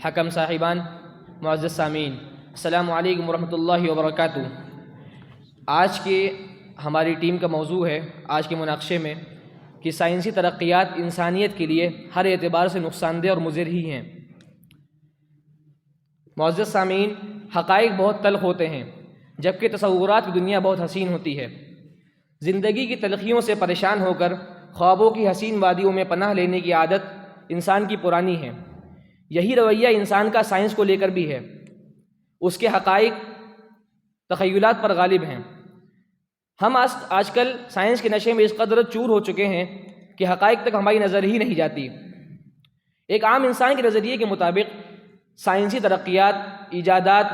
حکم صاحبان، معزز سامعین، السلام علیکم ورحمۃ اللہ وبرکاتہ۔ آج کے ہماری ٹیم کا موضوع ہے آج کے مناقشے میں کہ سائنسی ترقیات انسانیت کے لیے ہر اعتبار سے نقصان دہ اور مضر ہی ہیں۔ معزز سامعین، حقائق بہت تلخ ہوتے ہیں جبکہ تصورات کی دنیا بہت حسین ہوتی ہے۔ زندگی کی تلخیوں سے پریشان ہو کر خوابوں کی حسین وادیوں میں پناہ لینے کی عادت انسان کی پرانی ہے۔ یہی رویہ انسان کا سائنس کو لے کر بھی ہے۔ اس کے حقائق تخیلات پر غالب ہیں۔ ہم آج کل سائنس کے نشے میں اس قدر چور ہو چکے ہیں کہ حقائق تک ہماری نظر ہی نہیں جاتی۔ ایک عام انسان کے نظریے کے مطابق سائنسی ترقیات، ایجادات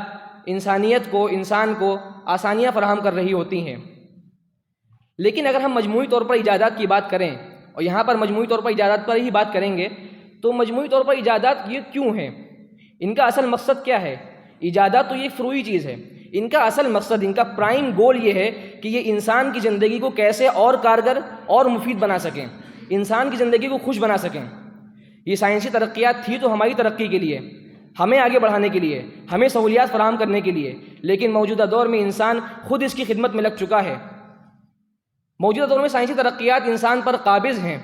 انسان کو آسانیاں فراہم کر رہی ہوتی ہیں، لیکن اگر ہم مجموعی طور پر ایجادات کی بات کریں، اور یہاں پر مجموعی طور پر ایجادات پر ہی بات کریں گے، تو مجموعی طور پر ایجادات یہ کیوں ہیں؟ ان کا اصل مقصد کیا ہے؟ ایجادات تو یہ ایک فروعی چیز ہے۔ ان کا اصل مقصد، ان کا پرائم گول یہ ہے کہ یہ انسان کی زندگی کو کیسے اور کارگر اور مفید بنا سکیں، انسان کی زندگی کو خوش بنا سکیں۔ یہ سائنسی ترقیات تھی تو ہماری ترقی کے لیے، ہمیں آگے بڑھانے کے لیے، ہمیں سہولیات فراہم کرنے کے لیے، لیکن موجودہ دور میں انسان خود اس کی خدمت میں لگ چکا ہے۔ موجودہ دور میں سائنسی ترقیات انسان پر قابض ہیں۔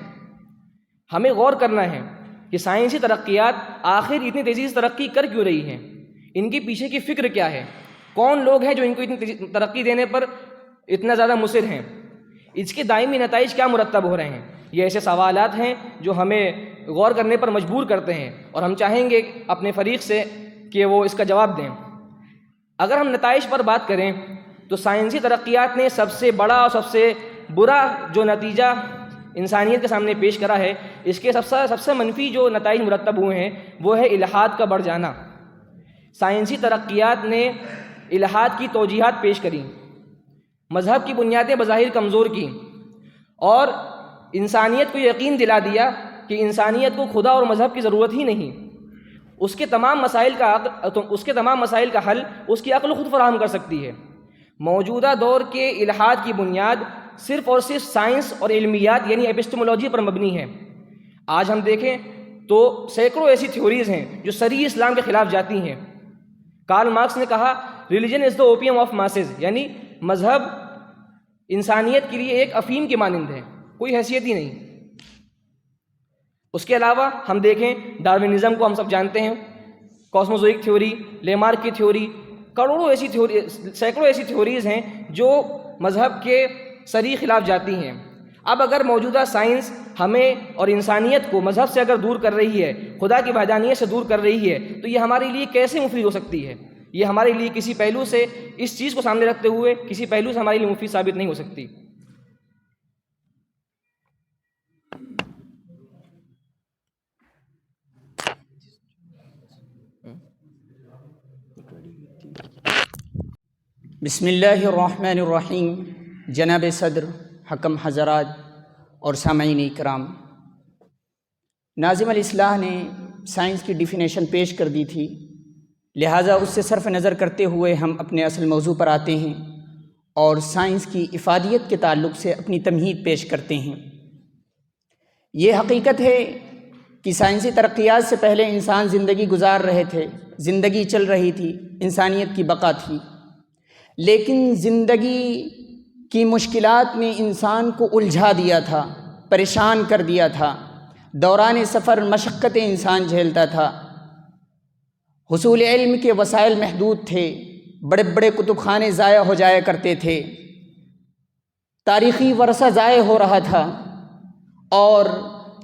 ہمیں غور کرنا ہے کہ سائنسی ترقیات آخر اتنی تیزی سے ترقی کر کیوں رہی ہیں؟ ان کے پیچھے کی فکر کیا ہے؟ کون لوگ ہیں جو ان کو اتنی ترقی دینے پر اتنا زیادہ مصر ہیں؟ اس کے دائمی نتائج کیا مرتب ہو رہے ہیں؟ یہ ایسے سوالات ہیں جو ہمیں غور کرنے پر مجبور کرتے ہیں، اور ہم چاہیں گے اپنے فریق سے کہ وہ اس کا جواب دیں۔ اگر ہم نتائج پر بات کریں تو سائنسی ترقیات نے سب سے بڑا اور سب سے برا جو نتیجہ انسانیت کے سامنے پیش کرا ہے، اس کے سب سے منفی جو نتائج مرتب ہوئے ہیں وہ ہے الحاد کا بڑھ جانا۔ سائنسی ترقیات نے الحاد کی توجیہات پیش کریں، مذہب کی بنیادیں بظاہر کمزور کی، اور انسانیت کو یقین دلا دیا کہ انسانیت کو خدا اور مذہب کی ضرورت ہی نہیں۔ اس کے تمام مسائل کا حل اس کی عقل خود فراہم کر سکتی ہے۔ موجودہ دور کے الحاد کی بنیاد صرف اور صرف سائنس اور علمیات یعنی ایپسٹمولوجی پر مبنی ہے۔ آج ہم دیکھیں تو سینکڑوں ایسی تھیوریز ہیں جو صریح اسلام کے خلاف جاتی ہیں۔ کارل مارکس نے کہا religion is the opium of masses, یعنی مذہب انسانیت کے لیے ایک افیم کی مانند ہے، کوئی حیثیت ہی نہیں۔ اس کے علاوہ ہم دیکھیں ڈارونزم کو ہم سب جانتے ہیں، کاسموزوئک تھیوری، لیمارک کی تھیوری، سینکڑوں ایسی تھیوریز ہیں جو مذہب کے صریح خلاف جاتی ہیں۔ اب اگر موجودہ سائنس ہمیں اور انسانیت کو مذہب سے اگر دور کر رہی ہے، خدا کی وحدانیت سے دور کر رہی ہے، تو یہ ہمارے لیے کیسے مفید ہو سکتی ہے؟ یہ ہمارے لیے کسی پہلو سے، اس چیز کو سامنے رکھتے ہوئے کسی پہلو سے ہمارے لیے مفید ثابت نہیں ہو سکتی۔ بسم اللہ الرحمن الرحیم۔ جناب صدر، حکم حضرات اور سامعین اکرام، ناظم الاصلاح نے سائنس کی ڈیفینیشن پیش کر دی تھی، لہٰذا اس سے صرف نظر کرتے ہوئے ہم اپنے اصل موضوع پر آتے ہیں اور سائنس کی افادیت کے تعلق سے اپنی تمہید پیش کرتے ہیں۔ یہ حقیقت ہے کہ سائنسی ترقیات سے پہلے انسان زندگی گزار رہے تھے، زندگی چل رہی تھی، انسانیت کی بقا تھی، لیکن زندگی کی مشکلات نے انسان کو الجھا دیا تھا، پریشان کر دیا تھا۔ دوران سفر مشقتیں انسان جھیلتا تھا، حصول علم کے وسائل محدود تھے، بڑے بڑے کتب خانے ضائع ہو جایا کرتے تھے، تاریخی ورثہ ضائع ہو رہا تھا، اور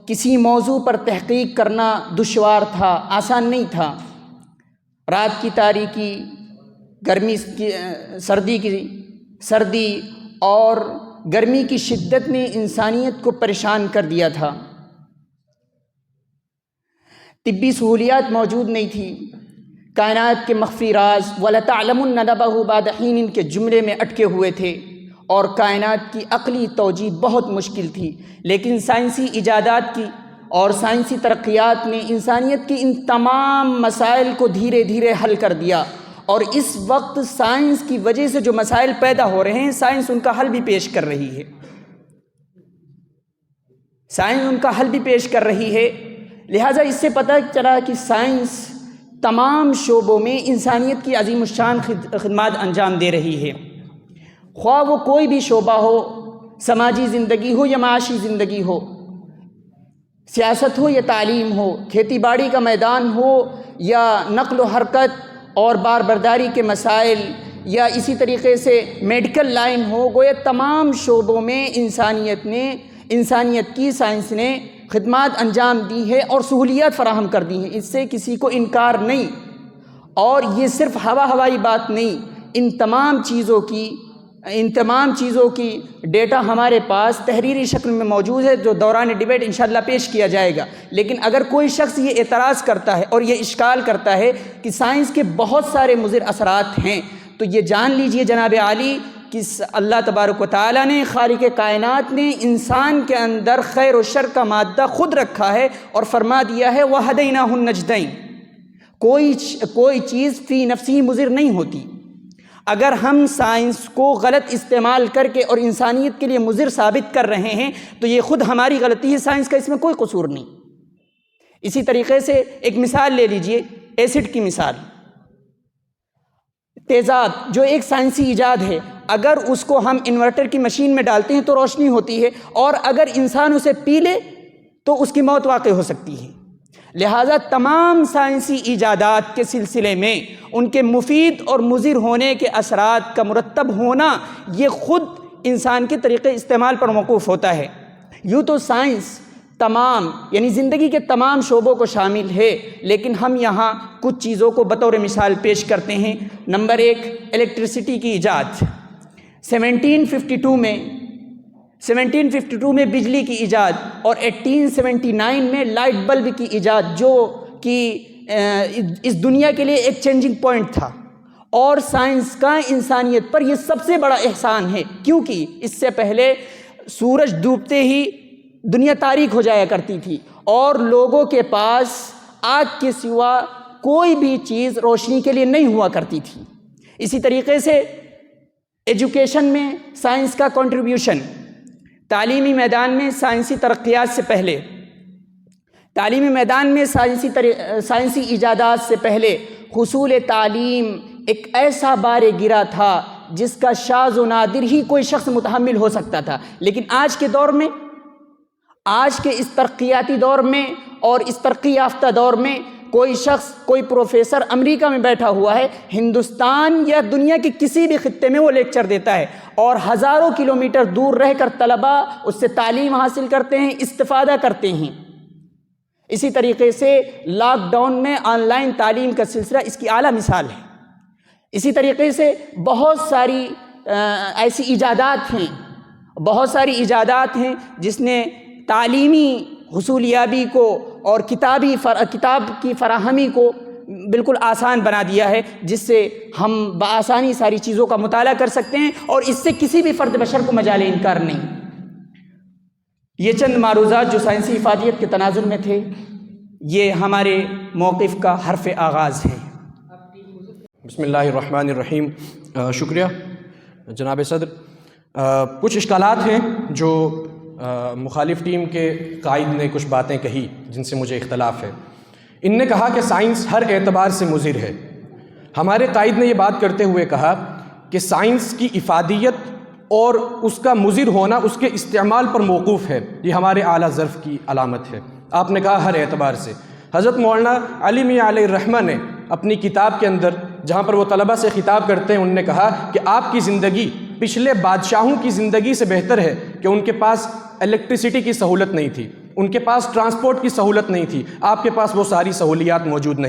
کسی موضوع پر تحقیق کرنا دشوار تھا، آسان نہیں تھا۔ رات کی تاریکی، سردی اور گرمی کی شدت نے انسانیت کو پریشان کر دیا تھا۔ طبی سہولیات موجود نہیں تھی، کائنات کے مخفی راز وَلَتَعْلَمُنَّ نَبَأَهُ بَعْدَ حِینٍ کے جملے میں اٹکے ہوئے تھے، اور کائنات کی عقلی توجیہ بہت مشکل تھی، لیکن سائنسی ایجادات کی اور سائنسی ترقیات نے انسانیت کے ان تمام مسائل کو دھیرے دھیرے حل کر دیا، اور اس وقت سائنس کی وجہ سے جو مسائل پیدا ہو رہے ہیں، سائنس ان کا حل بھی پیش کر رہی ہے۔ لہٰذا اس سے پتہ چلا کہ سائنس تمام شعبوں میں انسانیت کی عظیم الشان خدمات انجام دے رہی ہے، خواہ وہ کوئی بھی شعبہ ہو، سماجی زندگی ہو یا معاشی زندگی ہو، سیاست ہو یا تعلیم ہو، کھیتی باڑی کا میدان ہو یا نقل و حرکت اور بار برداری کے مسائل، یا اسی طریقے سے میڈیکل لائن ہو، گویا تمام شعبوں میں انسانیت کی سائنس نے خدمات انجام دی ہے اور سہولیات فراہم کر دی ہیں، اس سے کسی کو انکار نہیں۔ اور یہ صرف ہوائی بات نہیں، ان تمام چیزوں کی ڈیٹا ہمارے پاس تحریری شکل میں موجود ہے، جو دوران ڈیبیٹ انشاءاللہ پیش کیا جائے گا۔ لیکن اگر کوئی شخص یہ اعتراض کرتا ہے اور یہ اشکال کرتا ہے کہ سائنس کے بہت سارے مضر اثرات ہیں، تو یہ جان لیجئے جناب عالی کہ اللہ تبارک و تعالیٰ نے، خالق کائنات نے انسان کے اندر خیر و شر کا مادہ خود رکھا ہے اور فرما دیا ہے وَهَدَيْنَاهُ النَّجْدَيْنِ۔ کوئی چیز فی نفسی مضر نہیں ہوتی۔ اگر ہم سائنس کو غلط استعمال کر کے اور انسانیت کے لیے مضر ثابت کر رہے ہیں تو یہ خود ہماری غلطی ہے، سائنس کا اس میں کوئی قصور نہیں۔ اسی طریقے سے ایک مثال لے لیجئے، ایسڈ کی مثال، تیزاب جو ایک سائنسی ایجاد ہے، اگر اس کو ہم انورٹر کی مشین میں ڈالتے ہیں تو روشنی ہوتی ہے، اور اگر انسان اسے پی لے تو اس کی موت واقع ہو سکتی ہے۔ لہٰذا تمام سائنسی ایجادات کے سلسلے میں ان کے مفید اور مضر ہونے کے اثرات کا مرتب ہونا یہ خود انسان کے طریقے استعمال پر موقوف ہوتا ہے۔ یوں تو سائنس تمام یعنی زندگی کے تمام شعبوں کو شامل ہے، لیکن ہم یہاں کچھ چیزوں کو بطور مثال پیش کرتے ہیں۔ نمبر 1، الیکٹرسٹی کی ایجاد۔ 1752 میں بجلی کی ایجاد اور 1879 میں لائٹ بلب کی ایجاد، جو کہ اس دنیا کے لیے ایک چینجنگ پوائنٹ تھا، اور سائنس کا انسانیت پر یہ سب سے بڑا احسان ہے، کیونکہ اس سے پہلے سورج ڈوبتے ہی دنیا تاریک ہو جایا کرتی تھی اور لوگوں کے پاس آگ کے سوا کوئی بھی چیز روشنی کے لیے نہیں ہوا کرتی تھی۔ اسی طریقے سے ایجوکیشن میں سائنس کا کنٹریبیوشن، تعلیمی میدان میں سائنسی ترقیات سے پہلے، تعلیمی میدان میں سائنسی ایجادات سے پہلے حصول تعلیم ایک ایسا بار گرا تھا جس کا شاذ و نادر ہی کوئی شخص متحمل ہو سکتا تھا۔ لیکن آج کے دور میں، آج کے اس ترقیاتی دور میں اور اس ترقی یافتہ دور میں، کوئی شخص، کوئی پروفیسر امریکہ میں بیٹھا ہوا ہے، ہندوستان یا دنیا کے کسی بھی خطے میں وہ لیکچر دیتا ہے، اور ہزاروں کلومیٹر دور رہ کر طلباء اس سے تعلیم حاصل کرتے ہیں، استفادہ کرتے ہیں۔ اسی طریقے سے لاک ڈاؤن میں آن لائن تعلیم کا سلسلہ اس کی اعلیٰ مثال ہے۔ اسی طریقے سے بہت ساری ایسی ایجادات ہیں جس نے تعلیمی حصولیابی کو اور کتاب کی فراہمی کو بالکل آسان بنا دیا ہے، جس سے ہم بآسانی ساری چیزوں کا مطالعہ کر سکتے ہیں اور اس سے کسی بھی فرد بشر کو مجال انکار نہیں۔ یہ چند معروضات جو سائنسی افادیت کے تناظر میں تھے، یہ ہمارے موقف کا حرف آغاز ہے۔ بسم اللہ الرحمن الرحیم۔ شکریہ جناب صدر۔ کچھ اشکالات ہیں جو مخالف ٹیم کے قائد نے کچھ باتیں کہی جن سے مجھے اختلاف ہے۔ ان نے کہا کہ سائنس ہر اعتبار سے مضر ہے۔ ہمارے قائد نے یہ بات کرتے ہوئے کہا کہ سائنس کی افادیت اور اس کا مضر ہونا اس کے استعمال پر موقوف ہے، یہ ہمارے اعلیٰ ظرف کی علامت ہے۔ آپ نے کہا ہر اعتبار سے۔ حضرت مولانا علی میاں علیہ الرحمہ نے اپنی کتاب کے اندر جہاں پر وہ طلبہ سے خطاب کرتے ہیں، انہوں نے کہا کہ آپ کی زندگی پچھلے بادشاہوں کی زندگی سے بہتر ہے کہ ان کے پاس الیکٹریسٹی کی سہولت نہیں تھی، ان کے پاس ٹرانسپورٹ کی سہولت نہیں تھی، آپ کے پاس وہ ساری سہولیات موجود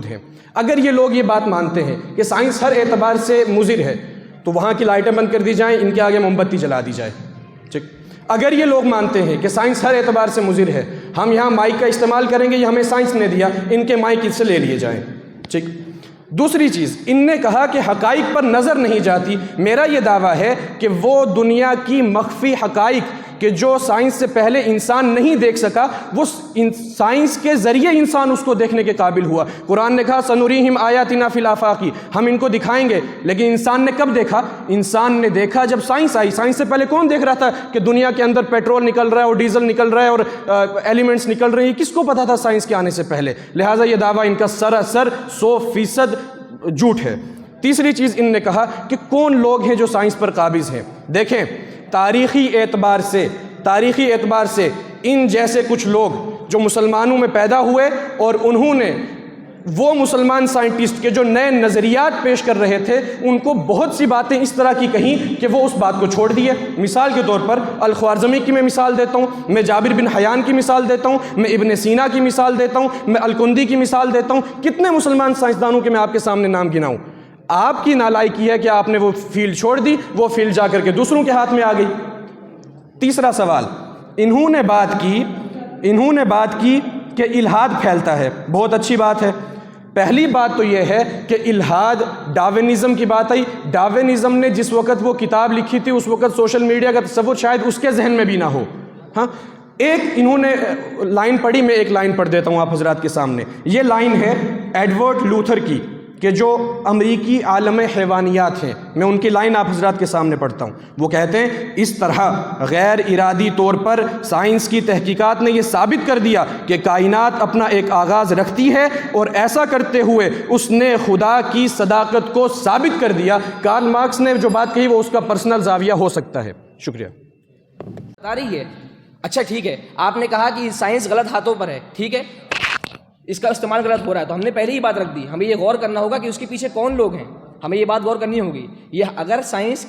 ہیں۔ اگر یہ لوگ یہ بات مانتے ہیں کہ سائنس ہر اعتبار سے مضر ہے تو وہاں کی لائٹیں بند کر دی جائیں، ان کے آگے موم بتی جلا دی جائے۔ ٹھیک، اگر یہ لوگ مانتے ہیں کہ سائنس ہر اعتبار سے مضر ہے، ہم یہاں مائک کا استعمال کریں گے، یہ ہمیں سائنس نے دیا، ان کے مائک اس سے لے لیے جائیں۔ ٹھیک، دوسری چیز، ان نے کہا کہ حقائق پر نظر نہیں جاتی۔ میرا یہ دعویٰ ہے کہ وہ دنیا کی مخفی حقائق کہ جو سائنس سے پہلے انسان نہیں دیکھ سکا وہ سائنس کے ذریعے انسان اس کو دیکھنے کے قابل ہوا۔ قرآن نے کہا سنوریہم آیاتنا فی الآفاق، ہم ان کو دکھائیں گے، لیکن انسان نے کب دیکھا؟ انسان نے دیکھا جب سائنس آئی۔ سائنس سے پہلے کون دیکھ رہا تھا کہ دنیا کے اندر پیٹرول نکل رہا ہے اور ڈیزل نکل رہا ہے اور ایلیمنٹس نکل رہے ہیں؟ کس کو پتا تھا سائنس کے آنے سے پہلے؟ لہٰذا یہ دعویٰ ان کا سراسر 100% جھوٹ ہے۔ تیسری چیز ان نے کہا کہ کون لوگ ہیں جو سائنس پر قابض ہیں۔ دیکھیں تاریخی اعتبار سے ان جیسے کچھ لوگ جو مسلمانوں میں پیدا ہوئے اور انہوں نے وہ مسلمان سائنٹسٹ کے جو نئے نظریات پیش کر رہے تھے ان کو بہت سی باتیں اس طرح کی کہیں کہ وہ اس بات کو چھوڑ دیے۔ مثال کے طور پر الخوارزمی کی میں مثال دیتا ہوں، میں جابر بن حیان کی مثال دیتا ہوں، میں ابن سینا کی مثال دیتا ہوں، میں الکندی کی مثال دیتا ہوں۔ کتنے مسلمان سائنسدانوں کے میں آپ کے سامنے نام گناؤں؟ آپ کی نالائکی ہے کہ آپ نے وہ فیلڈ چھوڑ دی، وہ فیلڈ جا کر کے دوسروں کے ہاتھ میں آ گئی۔ تیسرا سوال، انہوں نے بات کی کہ الحاد پھیلتا ہے، بہت اچھی بات ہے۔ پہلی بات تو یہ ہے کہ الحاد ڈاروینزم کی بات آئی۔ ڈاروینزم نے جس وقت وہ کتاب لکھی تھی اس وقت سوشل میڈیا کا تصور شاید اس کے ذہن میں بھی نہ ہو۔ ہاں ایک انہوں نے لائن پڑھی، میں ایک لائن پڑھ دیتا ہوں آپ حضرات کے سامنے۔ یہ لائن ہے ایڈورڈ لوتھر کی کہ جو امریکی عالم حیوانیات ہیں، میں ان کی لائن آپ حضرات کے سامنے پڑھتا ہوں۔ وہ کہتے ہیں اس طرح غیر ارادی طور پر سائنس کی تحقیقات نے یہ ثابت کر دیا کہ کائنات اپنا ایک آغاز رکھتی ہے اور ایسا کرتے ہوئے اس نے خدا کی صداقت کو ثابت کر دیا۔ کارل مارکس نے جو بات کہی وہ اس کا پرسنل زاویہ ہو سکتا ہے۔ شکریہ۔ بتا رہی ہے۔ اچھا ٹھیک ہے، آپ نے کہا کہ سائنس غلط ہاتھوں پر ہے، ٹھیک ہے، اس کا استعمال غلط ہو رہا ہے، تو ہم نے پہلے ہی بات رکھ دی۔ ہمیں یہ غور کرنا ہوگا کہ اس کے پیچھے کون لوگ ہیں، ہمیں یہ بات غور کرنی ہوگی۔ یہ اگر سائنس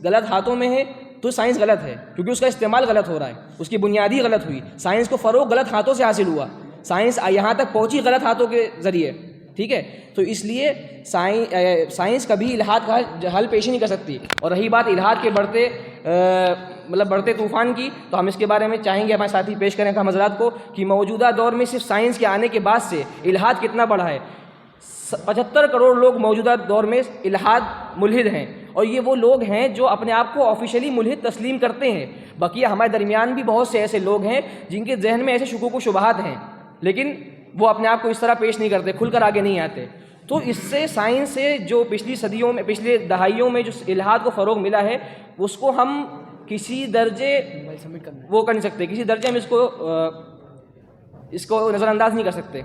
غلط ہاتھوں میں ہے تو سائنس غلط ہے، کیونکہ اس کا استعمال غلط ہو رہا ہے، اس کی بنیادی غلط ہوئی، سائنس کو فروغ غلط ہاتھوں سے حاصل ہوا، سائنس یہاں تک پہنچی غلط ہاتھوں کے ذریعے، ٹھیک ہے۔ تو اس لیے سائنس کبھی الحاد کا حل پیش نہیں کر سکتی۔ اور رہی بات الحاد کے بڑھتے طوفان کی، تو ہم اس کے بارے میں چاہیں گے ہمارے ساتھی پیش کریں ہم حضرات کو کہ موجودہ دور میں صرف سائنس کے آنے کے بعد سے الحاد کتنا بڑھا ہے۔ 75 کروڑ لوگ موجودہ دور میں الحاد ملحد ہیں، اور یہ وہ لوگ ہیں جو اپنے آپ کو آفیشلی ملحد تسلیم کرتے ہیں۔ بقیہ ہمارے درمیان بھی بہت سے ایسے لوگ ہیں جن کے ذہن میں ایسے شکوک و شبہات ہیں، لیکن وہ اپنے آپ کو اس طرح پیش نہیں کرتے، کھل کر آگے نہیں آتے۔ تو اس سے سائنس سے جو پچھلی دہائیوں میں جو الحاد کو فروغ ملا ہے اس کو ہم کسی درجے وہ کر نہیں سکتے، کسی درجے ہم اس کو نظر انداز نہیں کر سکتے۔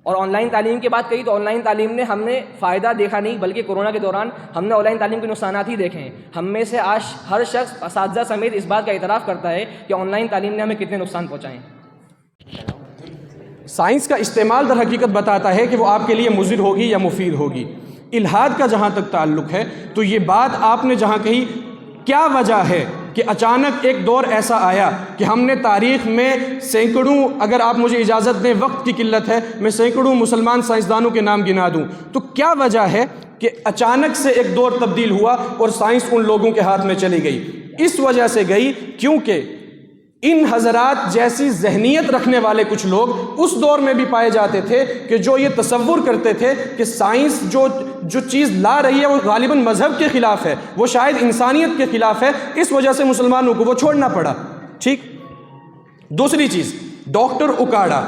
اور آن لائن تعلیم کی بات کہی تو آن لائن تعلیم نے ہم نے فائدہ دیکھا نہیں، بلکہ کورونا کے دوران ہم نے آن لائن تعلیم کے نقصانات ہی دیکھے ہیں۔ ہم میں سے آج ہر شخص اساتذہ سمیت اس بات کا اعتراف کرتا ہے کہ آن لائن تعلیم نے ہمیں کتنے نقصان پہنچائے ہیں۔ سائنس کا استعمال در حقیقت بتاتا ہے کہ وہ آپ کے لیے مضر ہوگی یا مفید ہوگی۔ الحاد کا جہاں تک تعلق ہے تو یہ بات آپ نے جہاں کہی، کیا وجہ ہے کہ اچانک ایک دور ایسا آیا کہ ہم نے تاریخ میں سینکڑوں، اگر آپ مجھے اجازت دیں، وقت کی قلت ہے، میں سینکڑوں مسلمان سائنسدانوں کے نام گنا دوں، تو کیا وجہ ہے کہ اچانک سے ایک دور تبدیل ہوا اور سائنس ان لوگوں کے ہاتھ میں چلی گئی؟ اس وجہ سے گئی کیونکہ ان حضرات جیسی ذہنیت رکھنے والے کچھ لوگ اس دور میں بھی پائے جاتے تھے کہ جو یہ تصور کرتے تھے کہ سائنس جو چیز لا رہی ہے وہ غالباً مذہب کے خلاف ہے، وہ شاید انسانیت کے خلاف ہے، اس وجہ سے مسلمانوں کو وہ چھوڑنا پڑا۔ ٹھیک۔ دوسری چیز، ڈاکٹر اوکاڈا،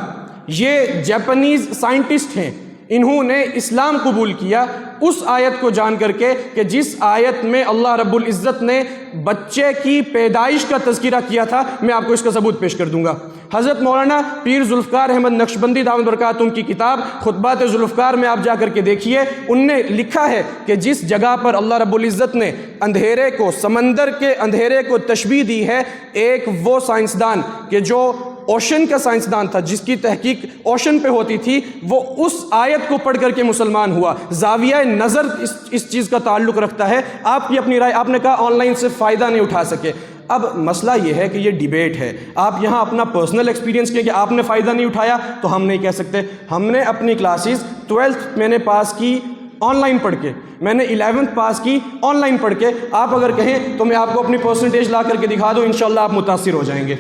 یہ جاپانیز سائنٹسٹ ہیں، انہوں نے اسلام قبول کیا اس آیت کو جان کر کے کہ جس آیت میں اللہ رب العزت نے بچے کی پیدائش کا تذکرہ کیا تھا۔ میں آپ کو اس کا ثبوت پیش کر دوں گا۔ حضرت مولانا پیر ذوالفقار احمد نقشبندی دامت برکاتہ ان کی کتاب خطبات ذوالفقار میں آپ جا کر کے دیکھیے، ان نے لکھا ہے کہ جس جگہ پر اللہ رب العزت نے اندھیرے کو، سمندر کے اندھیرے کو تشبیہ دی ہے، ایک وہ سائنسدان کہ جو اوشن کا سائنسدان تھا، جس کی تحقیق اوشن پہ ہوتی تھی، وہ اس آیت کو پڑھ کر کے مسلمان ہوا۔ زاویہ نظر اس چیز کا تعلق رکھتا ہے۔ آپ کی اپنی رائے، آپ نے کہا آن لائن سے فائدہ نہیں اٹھا سکے۔ اب مسئلہ یہ ہے کہ یہ ڈیبیٹ ہے، آپ یہاں اپنا پرسنل ایکسپیرینس کیا کہ آپ نے فائدہ نہیں اٹھایا تو ہم نہیں کہہ سکتے۔ ہم نے اپنی کلاسز 12th میں نے پاس کی آن لائن پڑھ کے، میں نے 11th پاس کی آن لائن پڑھ کے۔ آپ اگر کہیں تو میں آپ کو اپنی پرسنٹیج لا کر کے دکھا دوں، انشاءاللہ آپ متاثر ہو جائیں گے۔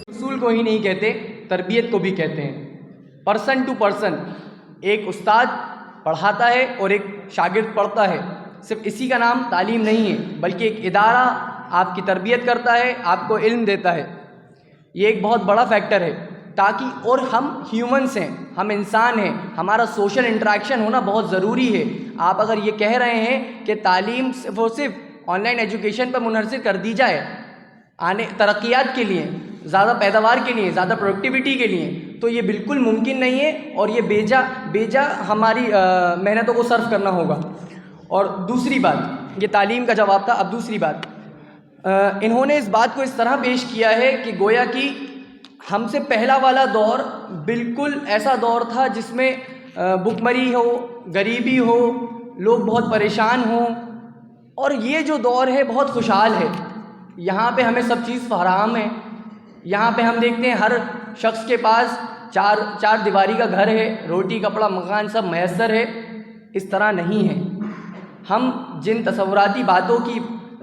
اصول کو ہی نہیں کہتے، تربیت کو بھی کہتے ہیں۔ پرسن ٹو پرسن، ایک استاد پڑھاتا ہے اور ایک شاگرد پڑھتا ہے، صرف اسی کا نام تعلیم نہیں ہے، بلکہ ایک ادارہ آپ کی تربیت کرتا ہے، آپ کو علم دیتا ہے. یہ ایک بہت بڑا فیکٹر ہے تاکہ، اور ہم ہیومنس ہیں، ہم انسان ہیں، ہمارا سوشل انٹریکشن ہونا بہت ضروری ہے. آپ اگر یہ کہہ رہے ہیں کہ تعلیم صرف اور صرف آن لائن ایجوکیشن پر منحصر کر دی جائے ترقیات کے لیے، زیادہ پیداوار کے لیے، زیادہ پروڈکٹیوٹی کے لیے، تو یہ بالکل ممکن نہیں ہے اور یہ بیجا ہماری محنتوں کو صرف کرنا ہوگا. اور دوسری بات، یہ تعلیم کا جواب تھا. اب دوسری بات، انہوں نے اس بات کو اس طرح پیش کیا ہے کہ گویا کہ ہم سے پہلا والا دور بالکل ایسا دور تھا جس میں بھوکمری ہو، غریبی ہو، لوگ بہت پریشان ہوں، اور یہ جو دور ہے بہت خوشحال ہے. یہاں پہ ہمیں سب چیز فراہم ہے. یہاں پہ ہم دیکھتے ہیں ہر شخص کے پاس چار دیواری کا گھر ہے، روٹی کپڑا مکان سب میسر ہے. اس طرح نہیں ہے. ہم جن تصوراتی باتوں کی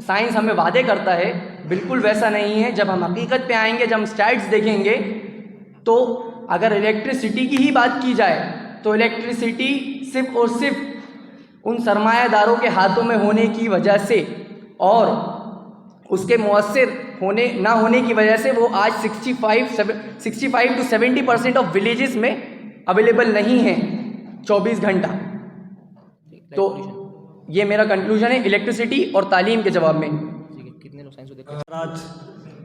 سائنس ہمیں وعدے کرتا ہے بالکل ویسا نہیں ہے. جب ہم حقیقت پہ آئیں گے، جب ہم اسٹیٹس دیکھیں گے، تو اگر الیکٹرسٹی کی ہی بات کی جائے تو الیکٹرسٹی صرف اور صرف ان سرمایہ داروں کے ہاتھوں میں ہونے کی وجہ سے اور اس کے مؤثر نہ ہونے کی وجہ سے وہ آج 65 to 70% آف ولیجز میں اویلیبل نہیں ہیں 24 گھنٹہ. تو یہ میرا کنکلوژن ہے الیکٹرسٹی اور تعلیم کے جواب میں.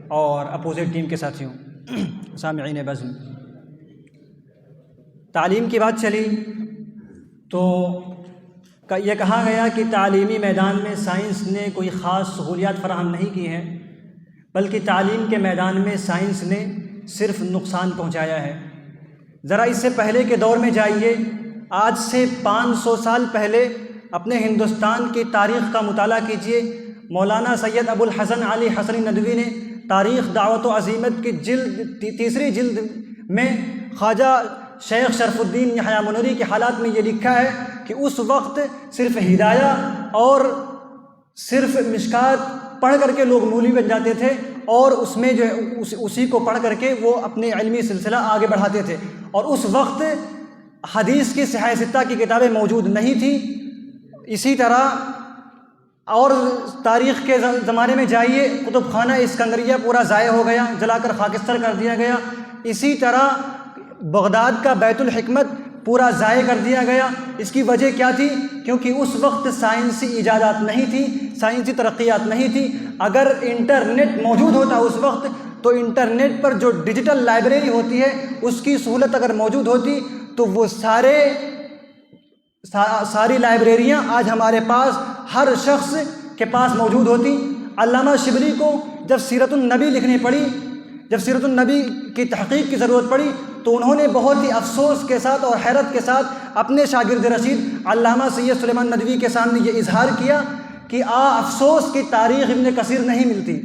اور اپوزٹ ٹیم کے ساتھیوں، سامعین بزم، تعلیم کی بات چلی تو یہ کہا گیا کہ تعلیمی میدان میں سائنس نے کوئی خاص سہولیات فراہم نہیں کی ہیں، بلکہ تعلیم کے میدان میں سائنس نے صرف نقصان پہنچایا ہے. ذرا اس سے پہلے کے دور میں جائیے. آج سے 500 سال پہلے اپنے ہندوستان کی تاریخ کا مطالعہ کیجیے. مولانا سید ابو الحسن علی حسنی ندوی نے تاریخ دعوت و عزیمت کی تیسری جلد میں خواجہ شیخ شرف الدین یحییٰ منوری کے حالات میں یہ لکھا ہے کہ اس وقت صرف ہدایہ اور صرف مشکات پڑھ کر کے لوگ مولوی بن جاتے تھے، اور اس میں جو ہے اسی کو پڑھ کر کے وہ اپنے علمی سلسلہ آگے بڑھاتے تھے. اور اس وقت حدیث کی صحیح ستہ کی کتابیں موجود نہیں تھیں. اسی طرح اور تاریخ کے زمانے میں جائیے، کتب خانہ اسکندریہ پورا ضائع ہو گیا، جلا کر خاکستر کر دیا گیا. اسی طرح بغداد کا بیت الحکمت پورا ضائع کر دیا گیا. اس کی وجہ کیا تھی؟ کیونکہ اس وقت سائنسی ایجادات نہیں تھی، سائنسی ترقیات نہیں تھی. اگر انٹرنیٹ موجود ہوتا اس وقت تو انٹرنیٹ پر جو ڈیجیٹل لائبریری ہوتی ہے اس کی سہولت اگر موجود ہوتی تو وہ ساری لائبریریاں آج ہمارے پاس ہر شخص کے پاس موجود ہوتی. علامہ شبلی کو جب سیرت النبی لکھنی پڑی، جب سیرت النبی کی تحقیق کی ضرورت پڑی، تو انہوں نے بہت ہی افسوس کے ساتھ اور حیرت کے ساتھ اپنے شاگرد رشید علامہ سید سلیمان ندوی کے سامنے یہ اظہار کیا کہ افسوس کی تاریخ ابن کثیر نہیں ملتی.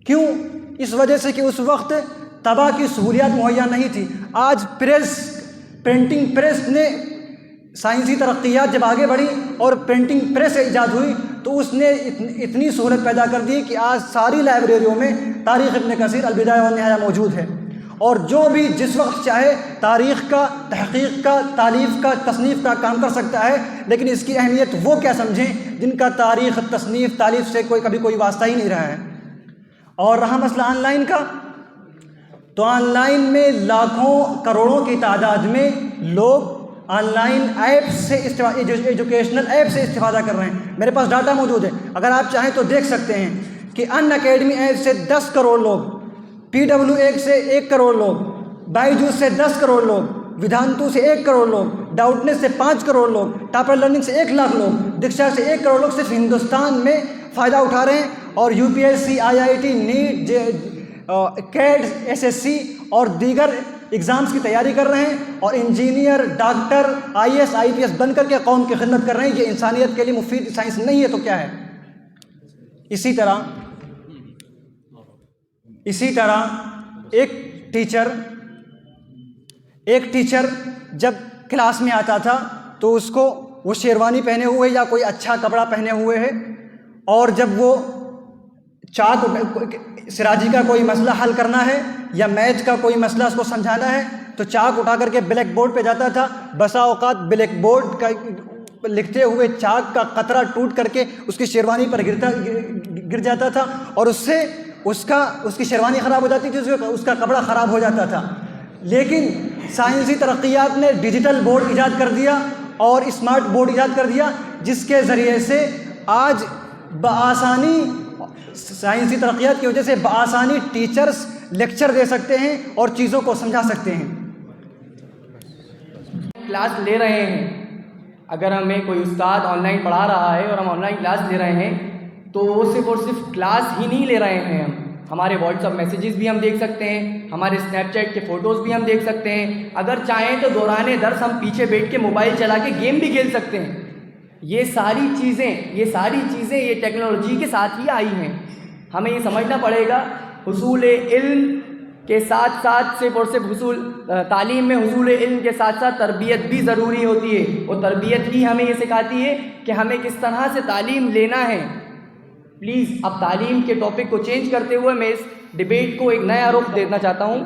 کیوں؟ اس وجہ سے کہ اس وقت طبع کی سہولیات مہیا نہیں تھی. آج پرنٹنگ پریس نے سائنسی ترقیات جب آگے بڑھی اور پرنٹنگ پریس ایجاد ہوئی تو اس نے اتنی سہولت پیدا کر دی کہ آج ساری لائبریریوں میں تاریخ ابن کثیر البدایہ والنہایہ موجود ہے. اور جو بھی جس وقت چاہے تاریخ کا، تحقیق کا، تالیف کا، تصنیف کا کام کر سکتا ہے. لیکن اس کی اہمیت وہ کیا سمجھیں جن کا تاریخ، تصنیف، تالیف سے کبھی کوئی واسطہ ہی نہیں رہا ہے. اور رہا مسئلہ آن لائن کا، تو آن لائن میں لاکھوں کروڑوں کی تعداد میں لوگ آن لائن ایپ سے ایجوکیشنل ایپ سے استفادہ کر رہے ہیں. میرے پاس ڈاٹا موجود ہے، اگر آپ چاہیں تو دیکھ سکتے ہیں کہ ان اکیڈمی ایپ سے 10 کروڑ لوگ، PW ایپ سے 1 کروڑ لوگ، بائیجوس سے 10 کروڑ لوگ، ویدانتو سے 1 کروڑ لوگ، ڈاؤٹنیس سے 5 کروڑ لوگ، ٹاپر لرننگ سے 1 لاکھ لوگ، دیکشا سے 1 کروڑ لوگ صرف ہندوستان میں فائدہ اٹھا رہے ہیں. اور UPSC، IIT، NET, CAT, SSC اور دیگر ایگزامز کی تیاری کر رہے ہیں، اور انجینئر، ڈاکٹر، IAS، IPS بن کر کے قوم کی خدمت کر رہے ہیں. یہ انسانیت کے لیے مفید سائنس نہیں ہے تو کیا ہے؟ اسی طرح ایک ٹیچر جب کلاس میں آتا تھا تو اس کو وہ شیروانی پہنے ہوئے یا کوئی اچھا کپڑا پہنے ہوئے ہے، اور جب وہ سراجی کا کوئی مسئلہ حل کرنا ہے یا میتھ کا کوئی مسئلہ اس کو سمجھانا ہے تو چاک اٹھا کر کے بلیک بورڈ پہ جاتا تھا. بسا اوقات بلیک بورڈ کا لکھتے ہوئے چاک کا قطرہ ٹوٹ کر کے اس کی شیروانی پر گر جاتا تھا، اور اس سے اس کی شیروانی خراب ہو جاتی تھی، اس کا کپڑا خراب ہو جاتا تھا۔ لیکن سائنسی ترقیات نے ڈیجیٹل بورڈ ایجاد کر دیا اور اسمارٹ بورڈ ایجاد کر دیا، جس کے ذریعے سے آج بآسانی، سائنسی ترقیات کی وجہ سے بآسانی ٹیچرز لیکچر دے سکتے ہیں اور چیزوں کو سمجھا سکتے ہیں۔ کلاس لے رہے ہیں، اگر ہمیں کوئی استاد آن لائن پڑھا رہا ہے اور ہم آن لائن کلاس لے رہے ہیں تو وہ صرف اور صرف کلاس ہی نہیں لے رہے ہیں، ہم ہمارے واٹس ایپ میسیجز بھی ہم دیکھ سکتے ہیں، ہمارے اسنیپ چیٹ کے فوٹوز بھی ہم دیکھ سکتے ہیں، اگر چاہیں تو دوران درس ہم پیچھے بیٹھ کے موبائل چلا کے گیم بھی کھیل سکتے ہیں۔ یہ ساری چیزیں یہ ٹیکنالوجی کے ساتھ ہی آئی ہیں۔ ہمیں یہ سمجھنا پڑے گا حصول علم کے ساتھ ساتھ صرف اور صرف تعلیم میں حصول علم کے ساتھ ساتھ تربیت بھی ضروری ہوتی ہے، اور تربیت ہی ہمیں یہ سکھاتی ہے کہ ہمیں کس طرح سے تعلیم لینا ہے۔ پلیز اب تعلیم کے ٹاپک کو چینج کرتے ہوئے میں اس ڈیبیٹ کو ایک نیا رخ دینا چاہتا ہوں۔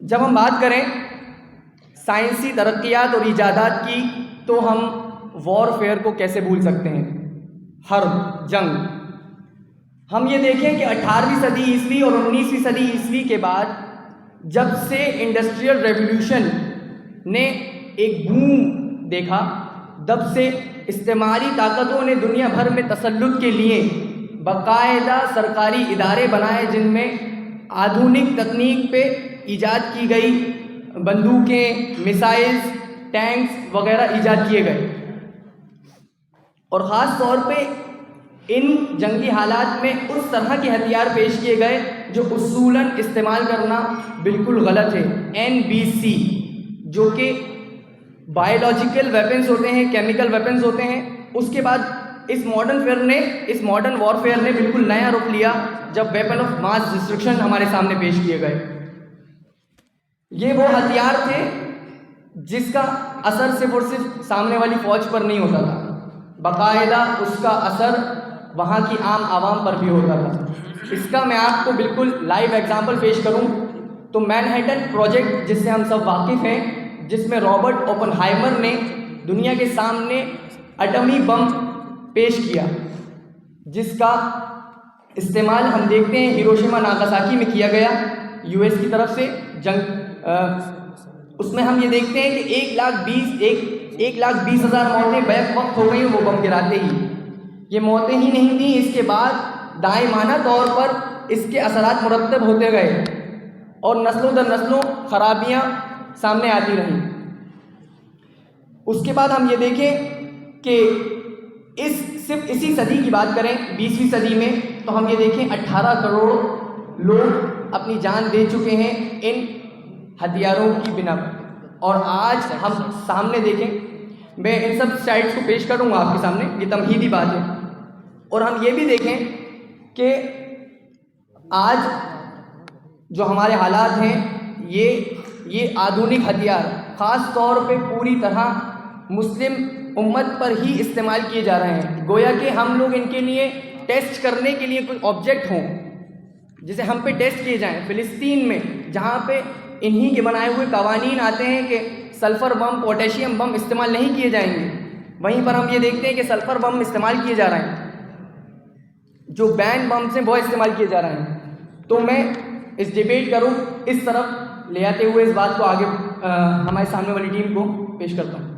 جب ہم بات کریں سائنسی ترقیات اور ایجادات کی تو ہم وار فیئر کو کیسے بھول سکتے ہیں، حرب، جنگ۔ ہم یہ دیکھیں کہ 18ویں صدی عیسوی اور 19ویں صدی عیسوی کے بعد جب سے انڈسٹریل ریولوشن نے ایک بوم دیکھا، تب سے استعماری طاقتوں نے دنیا بھر میں تسلط کے لیے باقاعدہ سرکاری ادارے بنائے، جن میں آدھونک تکنیک پہ ایجاد کی گئی بندوقیں، میسائلز، ٹینکس وغیرہ ایجاد کیے گئے، اور خاص طور پہ ان جنگی حالات میں اس طرح کے ہتھیار پیش کیے گئے جو اصولاً استعمال کرنا بالکل غلط ہے۔ NBC جو کہ بایولوجیکل ویپنز ہوتے ہیں، کیمیکل ویپنز ہوتے ہیں۔ اس کے بعد اس ماڈرن وارفیئر نے بالکل نیا رخ لیا جب ویپن آف ماس ڈسٹرکشن ہمارے سامنے پیش کیے گئے۔ یہ وہ ہتھیار تھے جس کا اثر صرف اور صرف سامنے والی فوج پر نہیں ہوتا تھا، باقاعدہ اس کا اثر وہاں کی عام عوام پر بھی ہوتا تھا۔ اس کا میں آپ کو بالکل لائیو ایگزامپل پیش کروں تو مینہٹن پروجیکٹ جس سے ہم سب واقف ہیں، جس میں رابرٹ اوپن ہائمر نے دنیا کے سامنے ایٹمی بم پیش کیا، جس کا استعمال ہم دیکھتے ہیں ہیروشیما ناگاساکی میں کیا گیا US کی طرف سے جنگ۔ اس میں ہم یہ دیکھتے ہیں کہ 1,20,000 موتیں بیک وقت ہو گئیں وہ بم گراتے ہی۔ یہ موتیں ہی نہیں تھیں، اس کے بعد دائمانہ طور پر اس کے اثرات مرتب ہوتے گئے اور نسلوں در نسلوں خرابیاں سامنے آتی رہیں۔ اس کے بعد ہم یہ دیکھیں کہ صرف اسی صدی کی بات کریں 20ویں صدی میں تو ہم یہ دیکھیں 18 کروڑ لوگ اپنی جان دے چکے ہیں ان ہتھیاروں کی بنا پر، اور آج ہم سامنے دیکھیں، میں ان سب سلائڈس کو پیش کروں گا آپ کے سامنے، یہ تمہیدی بات ہے، اور ہم یہ بھی دیکھیں کہ آج جو ہمارے حالات ہیں یہ آدھونک ہتھیار خاص طور پہ پوری طرح مسلم امت پر ہی استعمال کیے جا رہے ہیں، گویا کہ ہم لوگ ان کے لیے ٹیسٹ کرنے کے لیے کچھ آبجیکٹ ہوں جسے ہم پہ ٹیسٹ کیے جائیں۔ فلسطین میں جہاں پہ انہی کے بنائے ہوئے قوانین آتے ہیں کہ سلفر بم، پوٹیشیم بم استعمال نہیں کیے جائیں گے، وہیں پر ہم یہ دیکھتے ہیں کہ سلفر بم استعمال کیے جا رہے ہیں، جو بین بمس ہیں وہ استعمال کیے جا رہے ہیں۔ تو میں اس ڈیبیٹ کا رخ اس طرف لے آتے ہوئے اس بات کو آگے ہمارے سامنے والی ٹیم کو پیش کرتا ہوں۔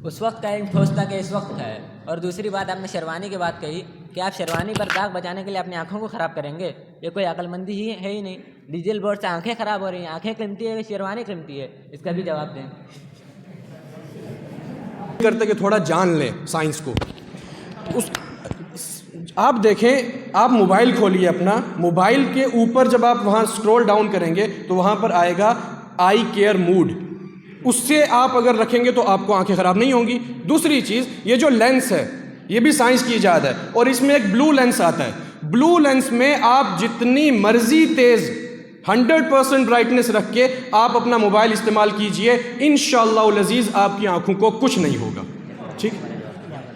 اس وقت کا علم ٹھوس تھا کہ اس وقت ہے، اور دوسری بات آپ نے شیروانی کی بات کہی کہ آپ شیروانی پر داغ بچانے کے لیے اپنی آنکھوں کو خراب کریں گے، یہ کوئی عقل مندی ہی ہے ہی نہیں۔ ڈیزل بورڈ سے آنکھیں خراب ہو رہی ہیں، آنکھیں قیمتی ہے، شیروانی قیمتی ہے، اس کا بھی جواب دیں۔ کرتے کہ تھوڑا جان لیں سائنس کو۔ آپ دیکھیں، آپ موبائل کھولیے اپنا، موبائل کے اوپر جب آپ وہاں سکرول ڈاؤن کریں گے تو وہاں پر آئے گا آئی کیئر موڈ، اس سے آپ اگر رکھیں گے تو آپ کو آنکھیں خراب نہیں ہوں گی۔ دوسری چیز، یہ جو لینس ہے یہ بھی سائنس کی ایجاد ہے، اور اس میں ایک بلو لینس آتا ہے۔ بلو لینس میں آپ جتنی مرضی تیز 100% برائٹنس رکھ کے آپ اپنا موبائل استعمال کیجئے، انشاءاللہ العزیز آپ کی آنکھوں کو کچھ نہیں ہوگا۔ ٹھیک،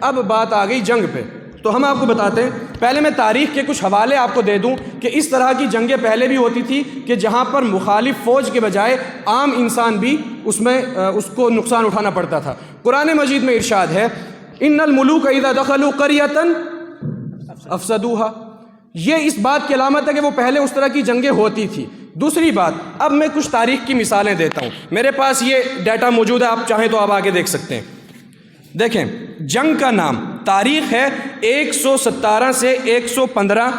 اب بات آ گئی جنگ پہ۔ تو ہم آپ کو بتاتے ہیں، پہلے میں تاریخ کے کچھ حوالے آپ کو دے دوں کہ اس طرح کی جنگیں پہلے بھی ہوتی تھی کہ جہاں پر مخالف فوج کے بجائے عام انسان بھی اس کو نقصان اٹھانا پڑتا تھا۔ قرآن مجید میں ارشاد ہے ان الملوک اذا دخلوا قریۃ افسدوها، یہ اس بات کی علامت ہے کہ وہ پہلے اس طرح کی جنگیں ہوتی تھی۔ دوسری بات، اب میں کچھ تاریخ کی مثالیں دیتا ہوں، میرے پاس یہ ڈیٹا موجود ہے، آپ چاہیں تو آپ آگے دیکھ سکتے ہیں۔ دیکھیں، جنگ کا نام تاریخ ہے 117 سے 115